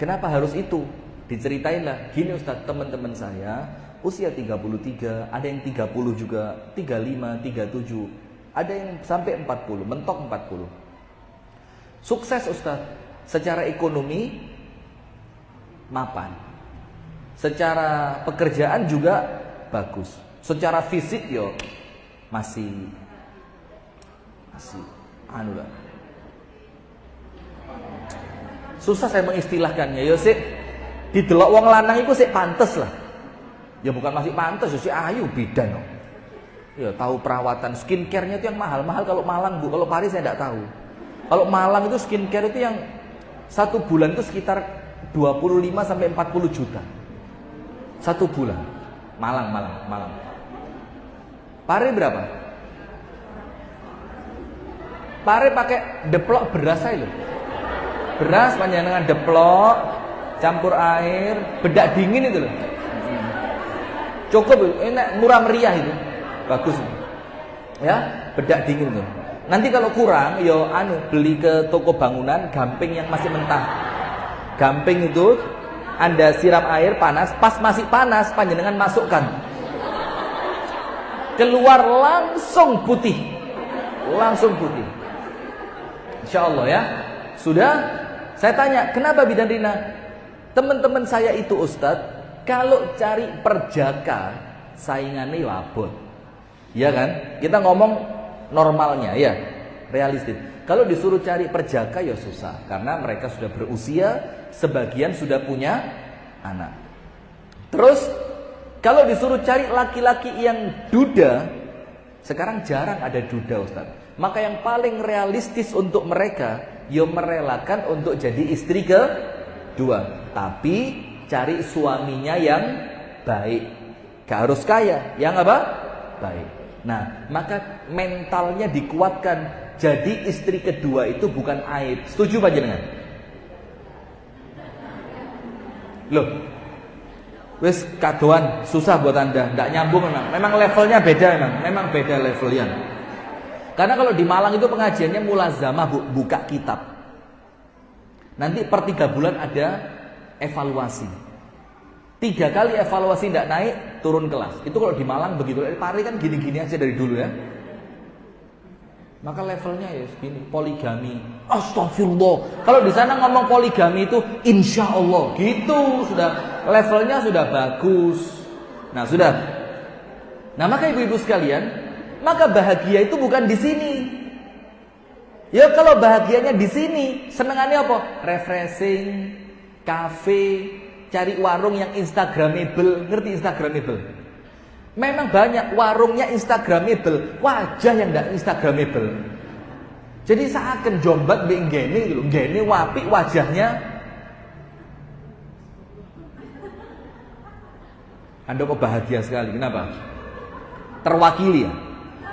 kenapa harus itu? Diceritain lah, gini Ustadz, teman-teman saya usia 33, ada yang 30 juga, 35, 37. Ada yang sampai 40, mentok 40. Sukses Ustaz. Secara ekonomi mapan. Secara pekerjaan juga bagus. Secara fisik yo masih anu lah. Susah saya mengistilahkannya. Yo sik didelok wong lanang iku sik pantes lah. Ya bukan masih pantes, sik ayu bidan. Ya tahu perawatan skincare-nya itu yang mahal-mahal kalau Malang Bu. Kalau Paris saya tidak tahu. Kalau Malang itu skincare itu yang 1 bulan itu sekitar 25 sampai 40 juta. 1 bulan. Malang. Pare berapa? Pare pakai deplok beras aja loh. Beras panjenengan deplok, campur air, bedak dingin itu loh. Cukup, enak, murah meriah itu. Bagus. Ya, bedak dingin tuh. Nanti kalau kurang, yo beli ke toko bangunan gamping yang masih mentah. Gamping itu Anda siram air panas, pas masih panas panjenengan masukkan. Keluar langsung putih. Langsung putih. Insyaallah ya. Sudah? Saya tanya, kenapa Bidan Rina? Teman-teman saya itu Ustadz, kalau cari perjaka saingannya ya abot. Ya kan? Kita ngomong normalnya ya, realistis. Kalau disuruh cari perjaka ya susah, karena mereka sudah berusia, sebagian sudah punya anak. Terus kalau disuruh cari laki-laki yang duda, sekarang jarang ada duda Ustaz. Maka yang paling realistis untuk mereka, ya merelakan untuk jadi istri kedua. Tapi cari suaminya yang baik. Gak harus kaya, yang apa? Baik. Nah, maka mentalnya dikuatkan. Jadi istri kedua itu bukan aib. Setuju Pak jenengan? Loh, wis kadoan susah buat Anda, nggak nyambung memang. Memang levelnya beda memang beda levelnya. Karena kalau di Malang itu pengajiannya mulazamah, buka kitab. Nanti per 3 bulan ada evaluasi. 3 kali evaluasi tidak naik, turun kelas. Itu kalau di Malang begitu. Pari kan gini-gini aja dari dulu ya. Maka levelnya ya segini, poligami. Astagfirullah. Kalau di sana ngomong poligami itu insya Allah gitu, sudah levelnya sudah bagus. Nah sudah. Nah maka ibu-ibu sekalian, maka bahagia itu bukan di sini. Ya kalau bahagianya di sini, senengannya apa? Refreshing, cafe, cari warung yang instagramable. Ngerti instagramable? Memang banyak warungnya instagramable, wajah yang tidak instagramable. Jadi seakan jombat mbek ngene wapi wajahnya. Anda kok bahagia sekali, kenapa? Terwakili ya?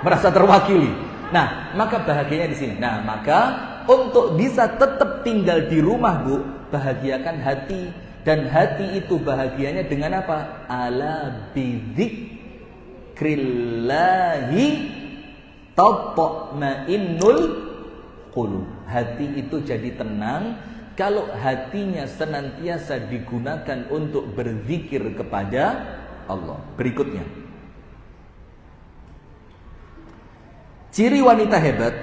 Merasa terwakili. Nah, maka bahagianya di sini. Nah, maka untuk bisa tetap tinggal di rumah, Bu, bahagiakan hati. Dan hati itu bahagianya dengan apa? Ala bidzikrillahi tatma'innul qulub. Hati itu jadi tenang kalau hatinya senantiasa digunakan untuk berzikir kepada Allah. Berikutnya, ciri wanita hebat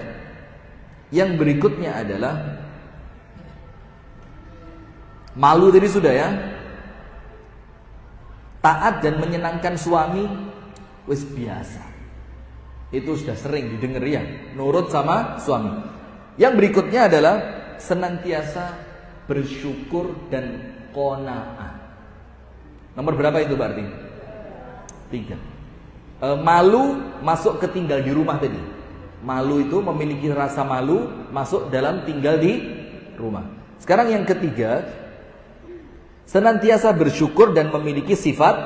yang berikutnya adalah malu tadi sudah ya. Taat dan menyenangkan suami wis biasa. Itu sudah sering didengar ya, nurut sama suami. Yang berikutnya adalah senantiasa bersyukur dan qanaah. Nomor berapa itu berarti? 3. Malu masuk ke tinggal di rumah tadi. Malu itu memiliki rasa malu masuk dalam tinggal di rumah. Sekarang yang ketiga, senantiasa bersyukur dan memiliki sifat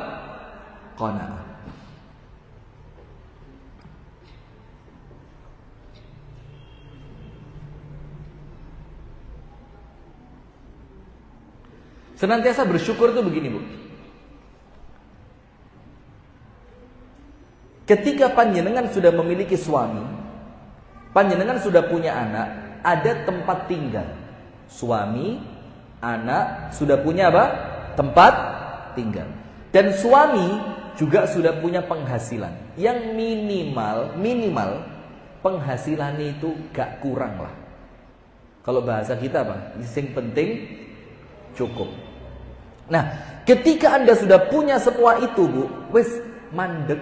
qanaah. Senantiasa bersyukur itu begini, Bu. Ketika panjenengan sudah memiliki suami, panjenengan sudah punya anak, ada tempat tinggal. Suami, anak sudah punya apa? Tempat tinggal. Dan suami juga sudah punya penghasilan yang minimal penghasilan itu gak kurang lah. Kalau bahasa kita apa? Yang penting cukup. Nah, ketika Anda sudah punya semua itu, Bu, wis mandek,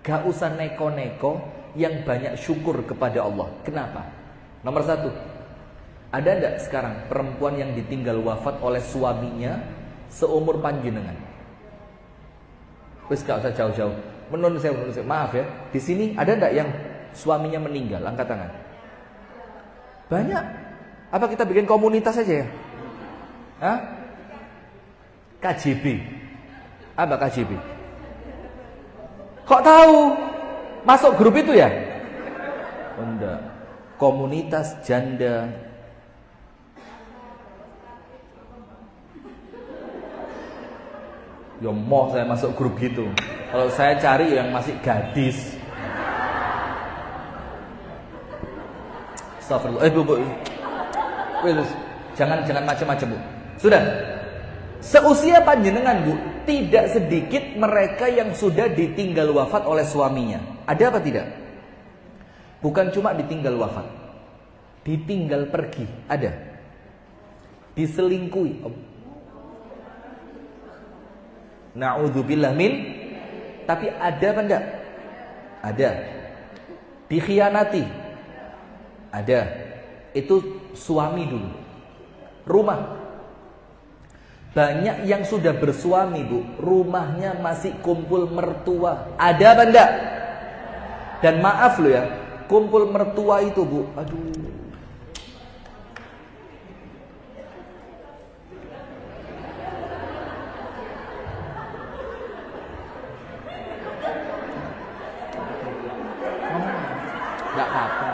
gak usah neko-neko, yang banyak syukur kepada Allah. Kenapa? Nomor satu, ada enggak sekarang perempuan yang ditinggal wafat oleh suaminya seumur panjenengan? Wis gak usah jauh-jauh. Menurut saya, maaf ya, di sini ada enggak yang suaminya meninggal? Angkat tangan. Banyak. Apa kita bikin komunitas aja ya? Hah? KJB. Apa KJB? Kok tahu? Masuk grup itu ya? Enggak. Komunitas janda. Ya mau saya masuk grup gitu. Kalau saya cari yang masih gadis. Astagfirullah. Bu. Jangan macam-macam, Bu. Sudah. Seusia panjenengan, Bu, tidak sedikit mereka yang sudah ditinggal wafat oleh suaminya. Ada apa tidak? Bukan cuma ditinggal wafat, ditinggal pergi, ada. Diselingkuhi. Na'udzubillah min. Tapi ada apa enggak? Ada. Dikhianati. Ada. Itu suami dulu. Rumah. Banyak yang sudah bersuami, Bu, rumahnya masih kumpul mertua. Ada apa enggak? Dan maaf loh ya, kumpul mertua itu, Bu, aduh. Enggak apa-apa.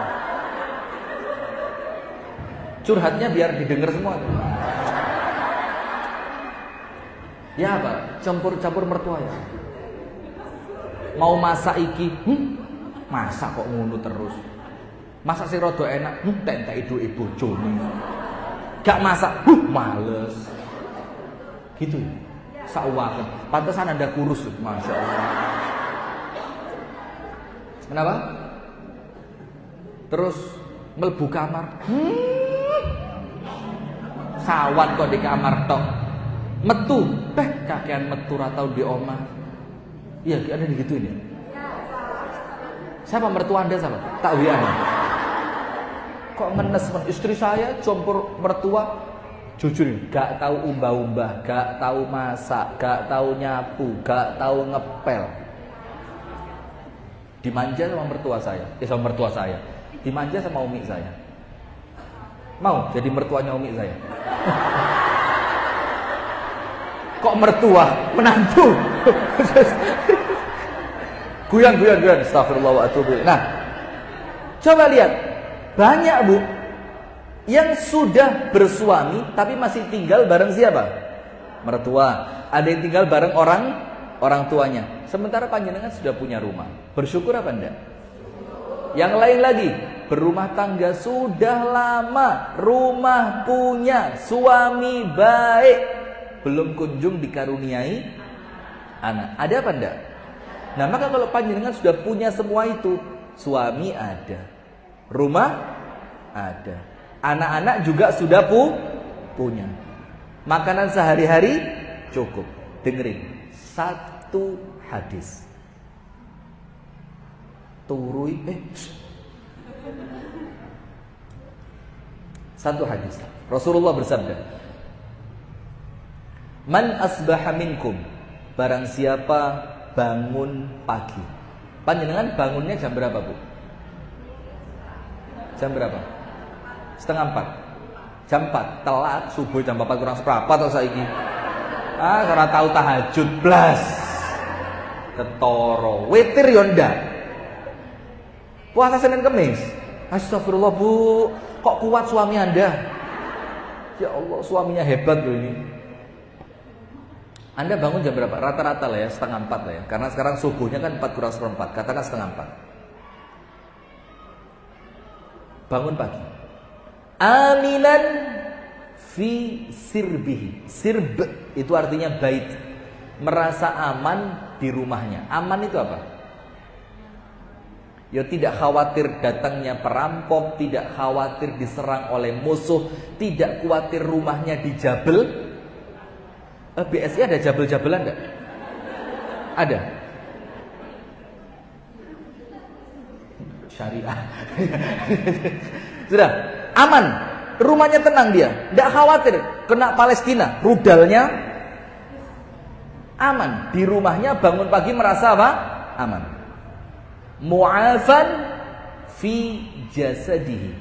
Curhatnya biar didengar semua. Ya apa? Campur mertua ya. Mau masak iki, masak kok ngono terus. Masak sing rada enak, entek duwe bojone. Gak masak, males. Gitu ya. Sauwaken. Pantesan Anda kurus, Masya Allah. Kenapa? Terus mlebu kamar. Sawan kok di kamar tok. Metu, kakean metu ra tau di omah. Iya, ada digituin ya. Siapa mertua Anda siapa? Tak wian. Kok ngenes istri saya campur mertua? Jujur, gak tahu umbah-umbah, gak tahu masak, gak tahu nyapu, gak tahu ngepel. Dimanja sama mertua saya. Sama mertua saya. Dimanja sama umi saya. Mau jadi mertuanya umi saya? Kok mertua, menantu. Guyan. Astagfirullah wa atubu. Nah, coba lihat. Banyak, Bu, yang sudah bersuami tapi masih tinggal bareng siapa? Mertua. Ada yang tinggal bareng orang tuanya. Sementara panjenengan sudah punya rumah. Bersyukur apa enggak? Yang lain lagi, berumah tangga sudah lama, rumah punya, suami baik, belum kunjung dikaruniai anak. Ada apa enggak? Nah, maka kalau panjenengan sudah punya semua itu, suami ada, rumah ada, anak-anak juga sudah punya, makanan sehari-hari cukup. Dengerin satu hadis. Satu hadis. Rasulullah bersabda, "Man asbaha minkum," barang siapa bangun pagi. Panjenengan bangunnya jam berapa, Bu? Jam berapa? 3:30. Jam 4, telat subuh jam 4 kurang seperempat atau saiki. Karena tahu tahajud blas. Ketoro, witir yo ndak. Puasa Senin Kemis. Astagfirullah, Bu. Kok kuat suami Anda? Ya Allah, suaminya hebat loh ini. Anda bangun jam berapa? Rata-rata lah ya, 3:30 lah ya. Karena sekarang subuhnya kan 4 kurang seperempat. Katakan 3:30. Bangun pagi. Aminan fi sirbihi. Sirb itu artinya bait. Merasa aman di rumahnya. Aman itu apa? Ya tidak khawatir datangnya perampok, tidak khawatir diserang oleh musuh, tidak khawatir rumahnya dijabel. BSI ada jabel-jabelan enggak? Ada. Syariah. Sudah, aman. Rumahnya tenang dia, tidak khawatir kena Palestina, rudalnya aman. Di rumahnya bangun pagi merasa apa? Aman. Mu'afan fi jasadihi,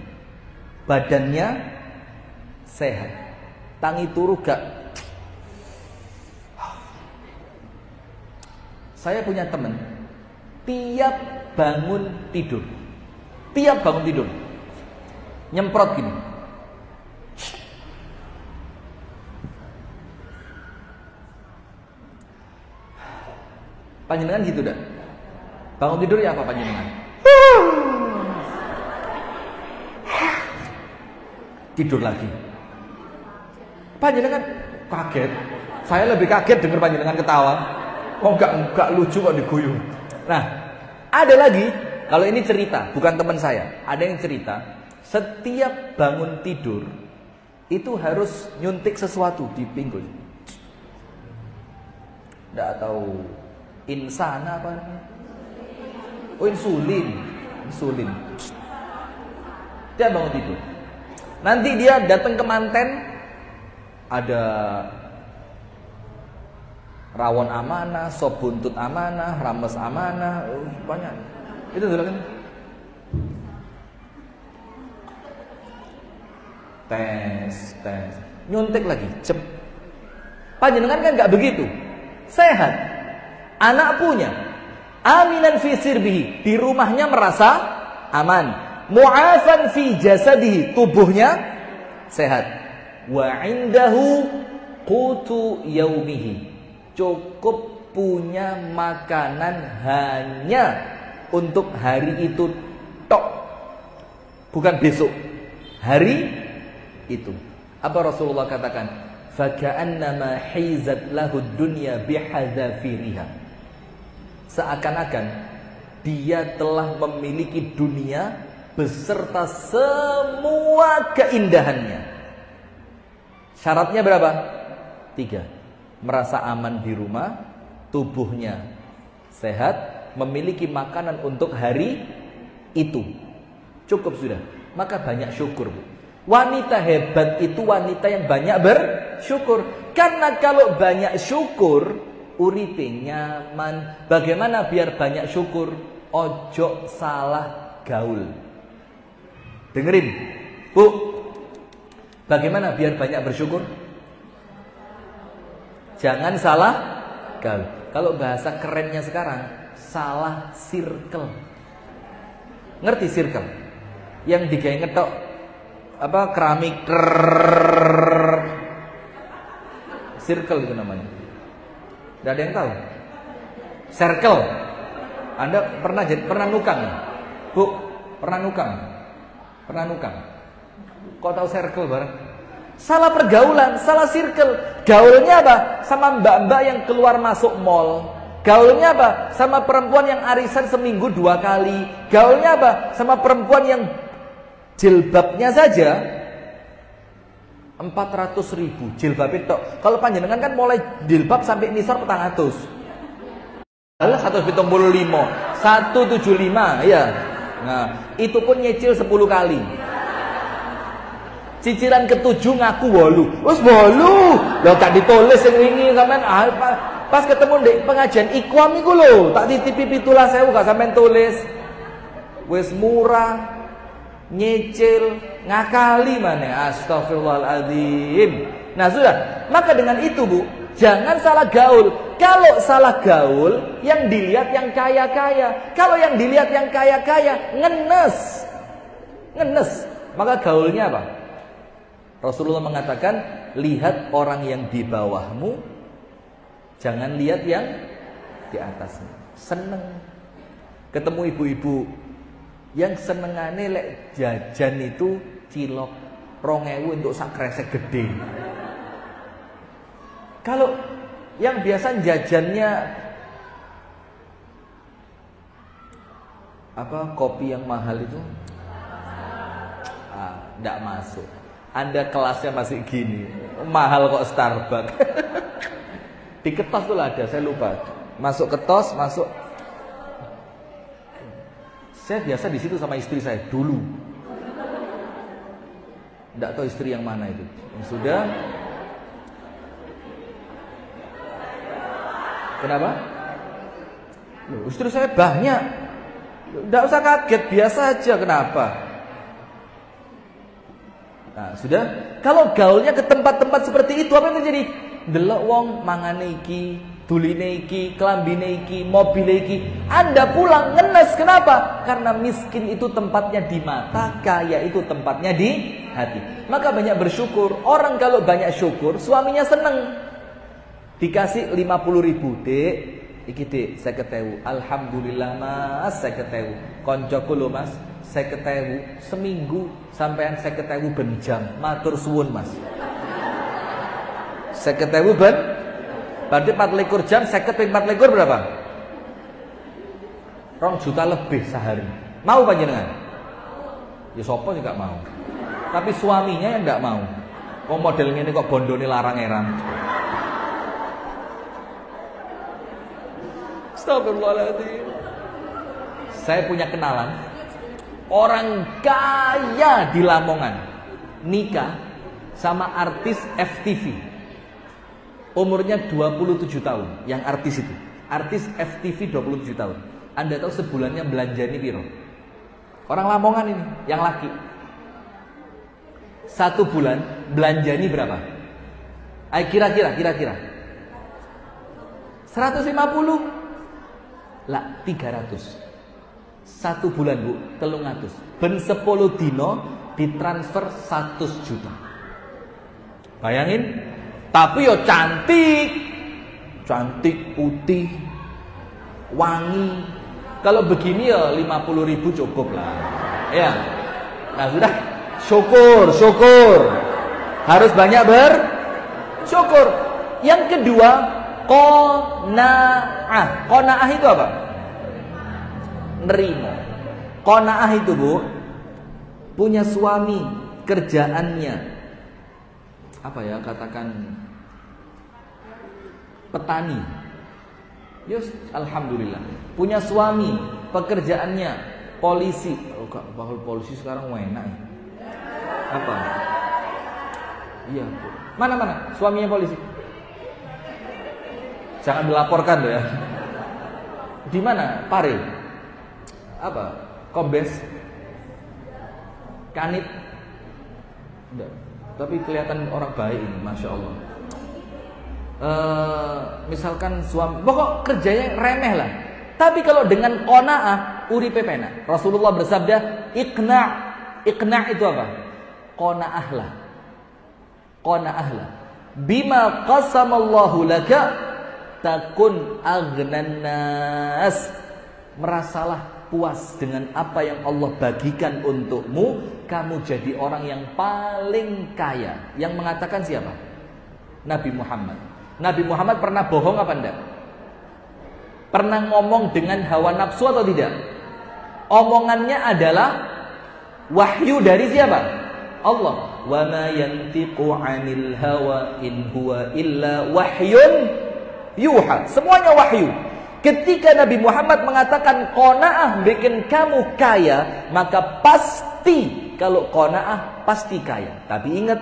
badannya sehat. Tangi turu gak. Saya punya teman, tiap bangun tidur nyemprot gini. Panjenengan gitu dah. Bangun tidur ya apa panjenengan? Tidur lagi. Panjenengan kaget. Saya lebih kaget dengar panjenengan ketawa. Kok enggak lucu kok diguyu. Nah, ada lagi, kalau ini cerita, bukan teman saya. Ada yang cerita, setiap bangun tidur itu harus nyuntik sesuatu di pinggul. Enggak tahu insana apa namanya? Oh, insulin. Dia bangun tidur. Nanti dia datang ke manten, ada rawon amanah, sop buntut amanah, rames amanah, banyak. Itu dulu kan. Tes. Nyuntik lagi, cep. Panjenengan kan enggak begitu. Sehat. Anak punya. Aminan fi sirbihi, di rumahnya merasa aman. Mu'afan fi jasadihi, tubuhnya sehat. Wa indahu qutu yaumihi, cukup punya makanan hanya untuk hari itu tok, bukan besok, hari itu. Apa Rasulullah katakan? Faka'annama hizat lahud dunya bihadzafiriha, seakan-akan dia telah memiliki dunia beserta semua keindahannya. Syaratnya berapa? 3. Merasa aman di rumah, tubuhnya sehat, memiliki makanan untuk hari itu. Cukup sudah. Maka banyak syukur, Bu. Wanita hebat itu wanita yang banyak bersyukur. Karena kalau banyak syukur, uripe nyaman. Bagaimana biar banyak syukur? Ojo salah gaul. Dengerin, Bu. Bagaimana biar banyak bersyukur? Jangan salah gaul. Kalau bahasa kerennya sekarang, salah circle. Ngerti circle? Yang digawe ngetok apa keramik. Circle itu namanya. Tidak ada yang tahu. Circle. Anda pernah nukang? Bu, pernah nukang? Kok tahu circle bareng? Salah pergaulan, salah circle. Gaulnya apa? Sama mbak-mbak yang keluar masuk mall. Gaulnya apa? Sama perempuan yang arisan seminggu 2 kali. Gaulnya apa? Sama perempuan yang jilbabnya saja 400.000 jilbab itu. Kalau panjenengan kan mulai jilbab sampai nisar 400. 175, 175, ya. Nah, itu pun nyicil 10 kali. Cicilan ke-7 ngaku 8. Wes 8. Lah gak ditulis sing wingi sampean pas ketemu ndek pengajian Iqwam iku lho, tak titipi 17.000 gak sampean tulis. Wes murah. Nyicil, ngakali mana? Astagfirullahaladzim. Nah sudah, maka dengan itu Bu, jangan salah gaul. Kalau salah gaul, yang dilihat yang kaya-kaya. Kalau yang dilihat yang kaya-kaya, ngenes. Maka gaulnya apa? Rasulullah mengatakan, lihat orang yang di bawahmu, jangan lihat yang di atasmu. Seneng. Ketemu ibu-ibu yang senengane lek jajan itu cilok 2.000 untuk sak kresek gede. Kalau yang biasa jajannya apa kopi yang mahal itu? Enggak masuk. Anda kelasnya masih gini. Mahal kok Starbucks. Di Ketos tuh ada, saya lupa. Masuk Ketos, masuk. Saya biasa di situ sama istri saya dulu. Enggak tahu istri yang mana itu. Yang sudah. Kenapa? Loh, istri saya banyak. Enggak usah kaget, biasa aja. Kenapa? Nah, sudah. Kalau gaulnya ke tempat-tempat seperti itu, apa yang terjadi? Delok wong mangane iki, duline iki, klambine iki, mobile iki. Anda pulang ngenes, kenapa? Karena miskin itu tempatnya di mata, kaya itu tempatnya di hati. Maka banyak bersyukur. Orang kalau banyak syukur, suaminya seneng. Dikasih 50.000, Dek. Iki Dek, 50.000. Alhamdulillah Mas, 50.000. Koncoku lho Mas, 50.000 seminggu sampean 50.000 ben jam. Matur suwun Mas. 50.000 ben berarti 24 jam, 50 ping 24 berapa? 2 juta lebih sehari. Mau panjenengan? Ya sapa sih gak mau. Tapi suaminya yang gak mau. Kok model ngene kok bondone larang eran. Astagfirullahaladzim. Saya punya kenalan orang kaya di Lamongan nikah sama artis FTV. Umurnya 27 tahun. Yang artis itu, artis FTV 27 tahun. Anda tahu sebulannya belanjani piro? Orang Lamongan ini, yang laki. 1 bulan belanjani berapa? Ayo kira-kira 150 lah 300. 1 bulan Bu, 300. Ben 10 dino ditransfer 100 juta. Bayangin. Tapi yo cantik, putih, wangi. Kalau begini ya 50.000 cukup lah. Ya. Nah sudah, syukur. Harus banyak bersyukur. Yang kedua, qanaah. Qanaah itu apa? Nerimo. Qanaah itu Bu, punya suami, kerjaannya apa ya, katakan petani. Yus, alhamdulillah. Punya suami, pekerjaannya polisi. Oh, Kak, bahul polisi sekarang enak ya. Apa? Iya. Mana? Suaminya polisi. Jangan dilaporkan loh ya. Di mana? Pare. Apa? Kombes. Kanit. Enggak. Tapi kelihatan orang baik ini, Masya Allah. Misalkan suami, pokok kerjanya remeh lah. Tapi kalau dengan qanaah, uripe penak. Rasulullah bersabda, Iqna' itu apa? Qanaah lah. Bima qasamallahu laka takun aghnan nas. Merasalah puas dengan apa yang Allah bagikan untukmu, kamu jadi orang yang paling kaya. Yang mengatakan siapa? Nabi Muhammad. Nabi Muhammad pernah bohong apa enggak? Pernah ngomong dengan hawa nafsu atau tidak? Omongannya adalah wahyu dari siapa? Allah. Wa ma yantiqu 'anil hawa in huwa illa wahyun yuha. Semuanya wahyu. Ketika Nabi Muhammad mengatakan qanaah bikin kamu kaya, maka pasti kalau qanaah pasti kaya. Tapi ingat,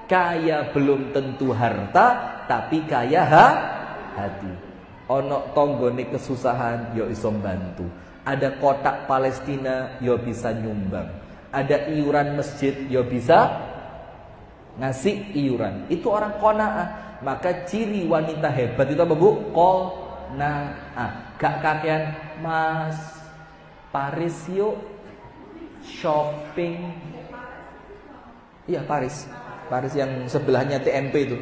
kaya belum tentu harta, tapi kaya hati. Ono tonggone kesusahan yo iso bantu. Ada kotak Palestina yo bisa nyumbang. Ada iuran masjid yo bisa ngasih iuran. Itu orang qanaah. Maka ciri wanita hebat itu apa Bu? Gak kakean, Mas Paris yuk shopping. Iya Paris yang sebelahnya TNP itu.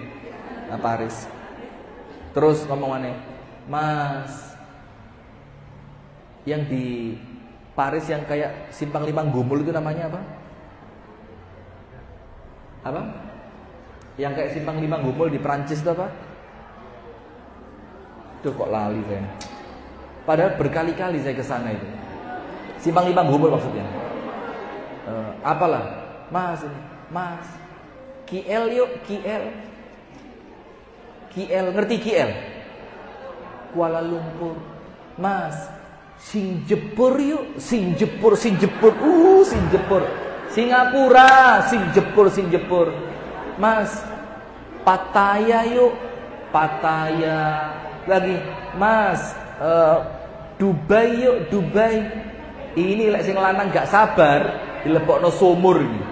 Nah, Paris. Terus ngomong aneh, Mas, yang di Paris yang kayak Simpang 5 Gumul itu namanya apa? Apa? Yang kayak Simpang 5 Gumul di Prancis itu apa? Kok lali saya. Padahal berkali-kali saya ke sana itu. Simpang 5 Gumul maksudnya. Apalah? Mas ini. Mas. KL yuk, KL. KL, ngerti KL? Kuala Lumpur. Mas, Singapura yuk, Singapura. Singapura. Singapura, Singapura. Mas, Pattaya yuk, Pattaya. Lagi, Mas, Dubai yuk, Dubai. Ini lek sing lanang gak sabar dilebokno sumur iki.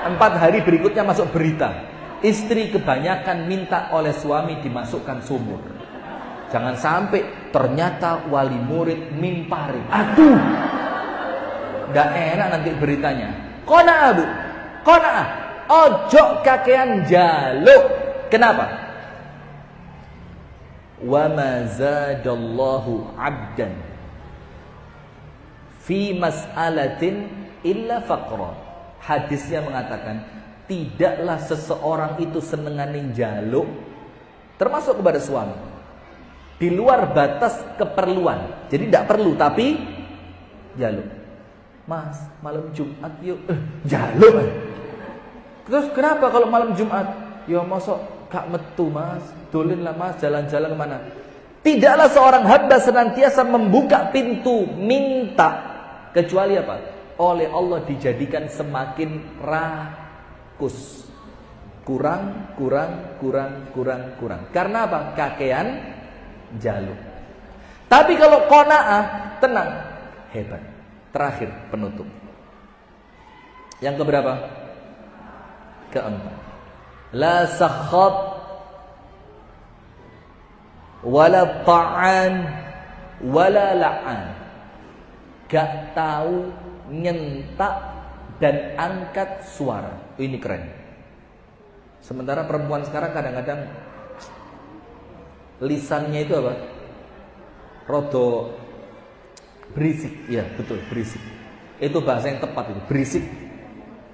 4 hari berikutnya masuk berita. Istri kebanyakan minta oleh suami dimasukkan sumur. Jangan sampai ternyata wali murid mimpari. Aduh. Nggak enak nanti beritanya. Qanaah, Bu. Qanaah. Ojo kakean jaluk. Kenapa? Wa ma zadallahu 'abdan fi mas'alatin illa faqra. Hadisnya mengatakan, tidaklah seseorang itu senenganing jaluk, termasuk kepada suami, di luar batas keperluan. Jadi tidak perlu, tapi jaluk. Mas, malam Jumat yuk, jaluk. Terus kenapa kalau malam Jumat? Ya mosok gak metu Mas, dolin lah Mas, jalan-jalan kemana? Tidaklah seorang hamba senantiasa membuka pintu minta, kecuali apa? Oleh Allah dijadikan semakin rakus. Kurang. Karena apa? Kakean jaluk. Tapi kalau qanaah, tenang, hebat. Terakhir penutup. Yang keberapa? Keempat. La sakhab wala ta'an wala la'an. Gak tahu nyentak dan angkat suara. Ini keren. Sementara perempuan sekarang kadang-kadang lisannya itu apa? Rodo berisik. Ya betul, berisik. Itu bahasa yang tepat itu, berisik.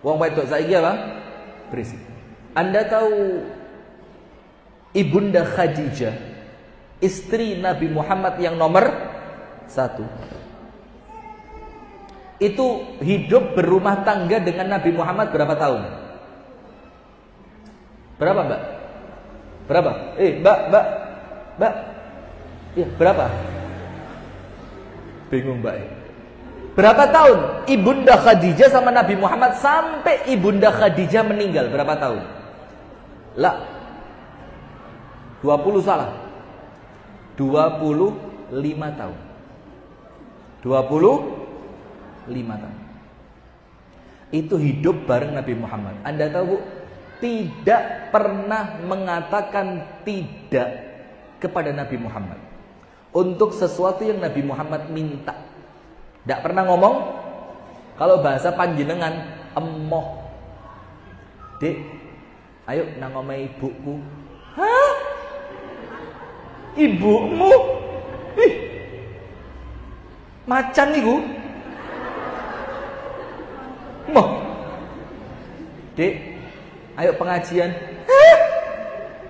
Wong wedok saiki apa? Berisik. Anda tahu Ibunda Khadijah, istri Nabi Muhammad yang nomor 1, itu hidup berumah tangga dengan Nabi Muhammad berapa tahun? Berapa, Mbak? Berapa? Mbak. Ya, berapa? Bingung, Mbak. Berapa tahun Ibunda Khadijah sama Nabi Muhammad sampai Ibunda Khadijah meninggal? Berapa tahun? Lah. 20 salah. 25 tahun. 25 tahun. Itu hidup bareng Nabi Muhammad. Anda tahu, Bu, tidak pernah mengatakan tidak kepada Nabi Muhammad untuk sesuatu yang Nabi Muhammad minta. Tidak pernah ngomong. Kalau bahasa panjenengan, emoh. Dek, ayo nang omahe ibuku. Hah? Ibumu? Ih. Macan niku. Moh. Dek, ayo pengajian. Hah?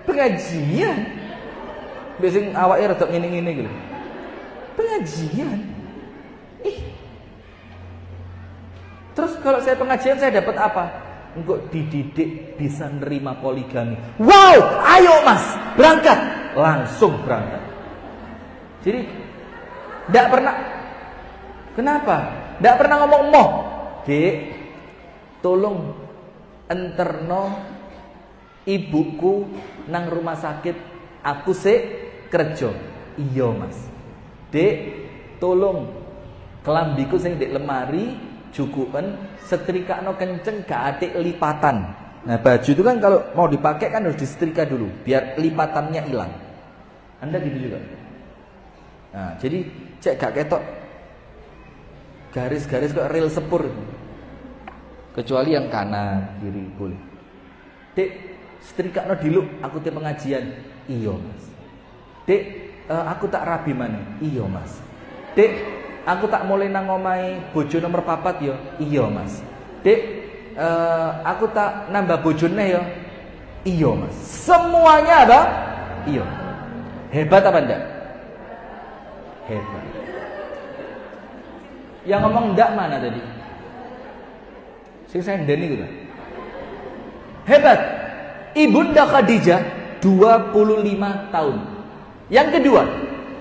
Pengajian? Biasanya awake rada ngene-ngene gitu. Pengajian? Ih. Terus kalau saya pengajian saya dapat apa? Engkau dididik bisa nerima poligami. Wow, ayo Mas, berangkat. Langsung berangkat. Jadi tidak pernah. Kenapa? Tidak pernah ngomong moh. Dek, tolong enterno ibuku nang rumah sakit, aku sik kerja. Iya Mas. Dek, tolong kelambiku sing ndek lemari cukupen setrikakno kenceng gak atik lipatan. Nah, baju itu kan kalau mau dipakai kan harus disetrika dulu biar lipatannya hilang. Anda gitu juga. Nah, jadi cek gak ketok garis-garis kok rel sepur. Kecuali yang kanan, kiri boleh. Dek, setrikakno diluk, aku te pengajian. Iya, Mas. Dek, aku tak rabi mana? Iya, Mas. Dek, aku tak mulai nang omahe bojo nomor 4 ya. Iya, Mas. Dek, aku tak nambah bojone ya. Iya, Mas. Semuanya apa? Iya. Hebat apa enggak? Hebat. Yang ngomong ndak mana tadi? Sing senden iku. Hebat. Ibunda Khadijah 25 tahun. Yang kedua,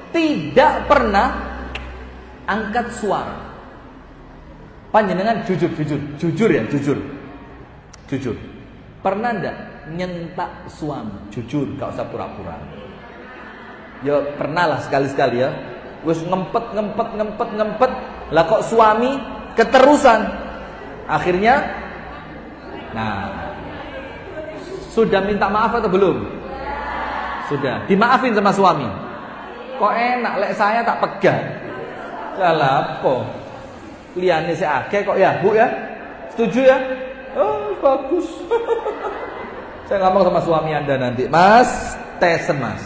tidak pernah angkat suara. Panjenengan jujur ya, jujur. Pernah ndak nyentak suami? Jujur, gak usah pura-pura. Ya pernah lah sekali-sekali ya. Wis ngempet. Lah kok suami keterusan. Akhirnya, nah, sudah minta maaf atau belum? Sudah. Dimaafin sama suami. Kok enak, lek saya tak pegang. Lah apa? Liane sik akeh kok ya, Bu ya? Setuju ya? Oh, bagus. Saya ngomong sama suami Anda nanti. Mas, tesen Mas.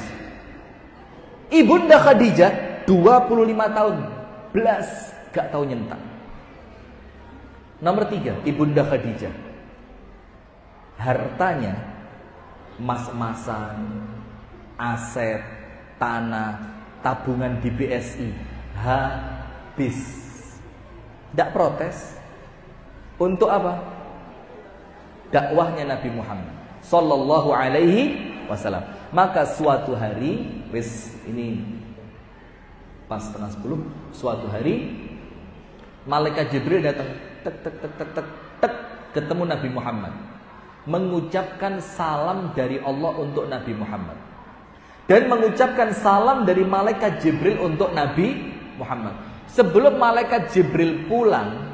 Ibunda Khadijah 25 tahun. Belas gak tahu nyentak. Nomor 3, Ibunda Khadijah. Hartanya mas-masan, aset, tanah, tabungan di BSI habis. Tidak protes. Untuk apa? Dakwahnya Nabi Muhammad sallallahu alaihi wasallam. Maka suatu hari, ini pas setengah 10, suatu hari malaikat Jibril datang, tek, ketemu Nabi Muhammad, mengucapkan salam dari Allah untuk Nabi Muhammad, dan mengucapkan salam dari malaikat Jibril untuk Nabi Muhammad. Sebelum malaikat Jibril pulang,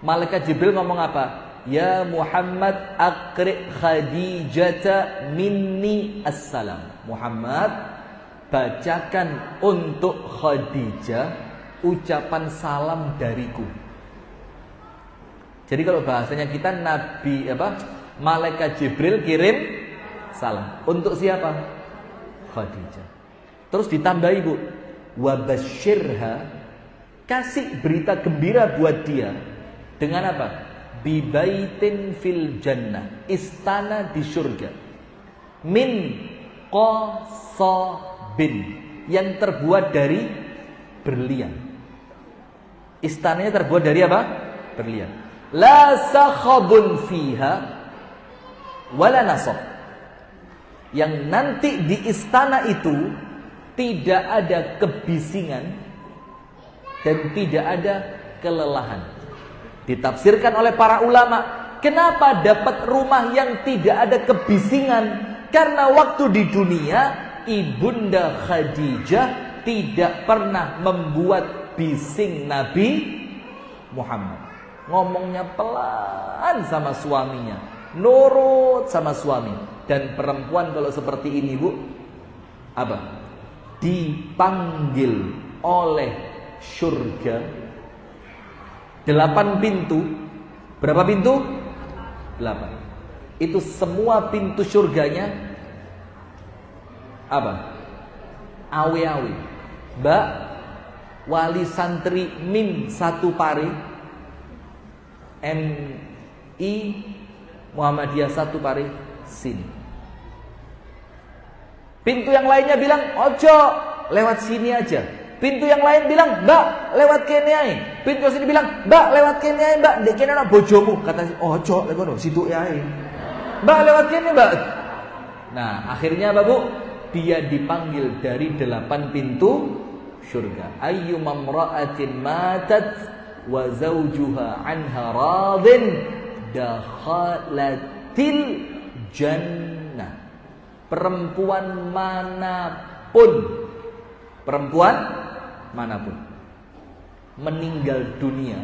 malaikat Jibril ngomong apa? Ya Muhammad, aqri Khadijata minni assalam. Muhammad, bacakan untuk Khadijah ucapan salam dariku. Jadi kalau bahasanya kita malaikat Jibril kirim salam. Untuk siapa? Khadijah. Terus ditambahi, Bu, wabasyirha, kasih berita gembira buat dia dengan apa? Bibaitin fil jannah, istana di surga, min qasabin, yang terbuat dari berlian. Istananya terbuat dari apa? Berlian. La sakhabun fiha wala nasab, yang nanti di istana itu tidak ada kebisingan dan tidak ada kelelahan. Ditafsirkan oleh para ulama, kenapa dapat rumah yang tidak ada kebisingan? Karena waktu di dunia Ibunda Khadijah tidak pernah membuat bising Nabi Muhammad. Ngomongnya pelan sama suaminya, nurut sama suami. Dan perempuan kalau seperti ini, Bu, apa? Dipanggil oleh surga 8 pintu. Berapa pintu? 8. Itu semua pintu surganya apa? Awe-awe. Mbak, wali santri Mim 1 Pare, MI Muhammadiyah 1 Pare, sini. Pintu yang lainnya bilang, ojo, lewat sini aja. Pintu yang lain bilang, Mbak, lewat kene ae. Pintu sini bilang, Mbak, lewat kene ae, Mbak. Ndek kene ana bojomu. Kata, ojo, lek ngono, situ ae. Mbak, lewat kene, Mbak. Nah, akhirnya apa, Bu? Dia dipanggil dari 8 pintu surga. Ayyuma imra'atin matat wa zawjuha anha radin dakhalatil jannah. Perempuan manapun meninggal dunia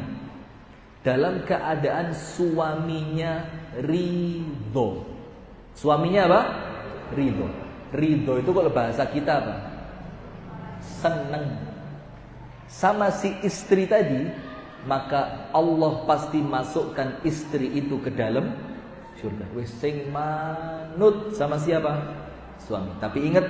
dalam keadaan suaminya ridho. Suaminya apa? Ridho. Ridho itu kalau bahasa kita apa? Seneng sama si istri tadi, maka Allah pasti masukkan istri itu ke dalam surga. Wis sing manut sama siapa? Suami. Tapi ingat,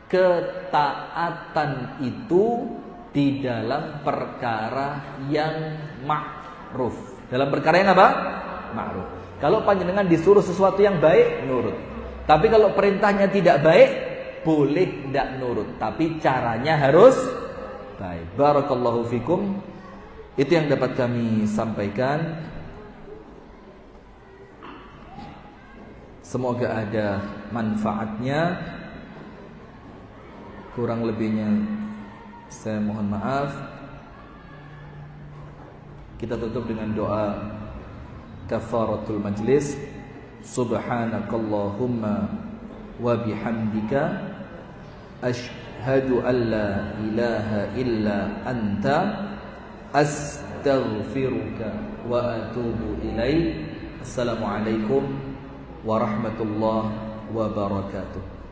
ketaatan itu di dalam perkara yang ma'ruf. Dalam perkara yang apa? Ma'ruf. Kalau panjenengan disuruh sesuatu yang baik, nurut. Tapi kalau perintahnya tidak baik, boleh tidak nurut. Tapi caranya harus Baik, barakallahu fikum. Itu yang dapat kami sampaikan. Semoga ada manfaatnya. Kurang lebihnya saya mohon maaf. Kita tutup dengan doa kafaratul majlis. Subhanakallahumma wa bihamdika asyhadu an la ilaha illa anta astaghfiruka wa atubu ilaik. Assalamualaikum warahmatullahi wabarakatuh.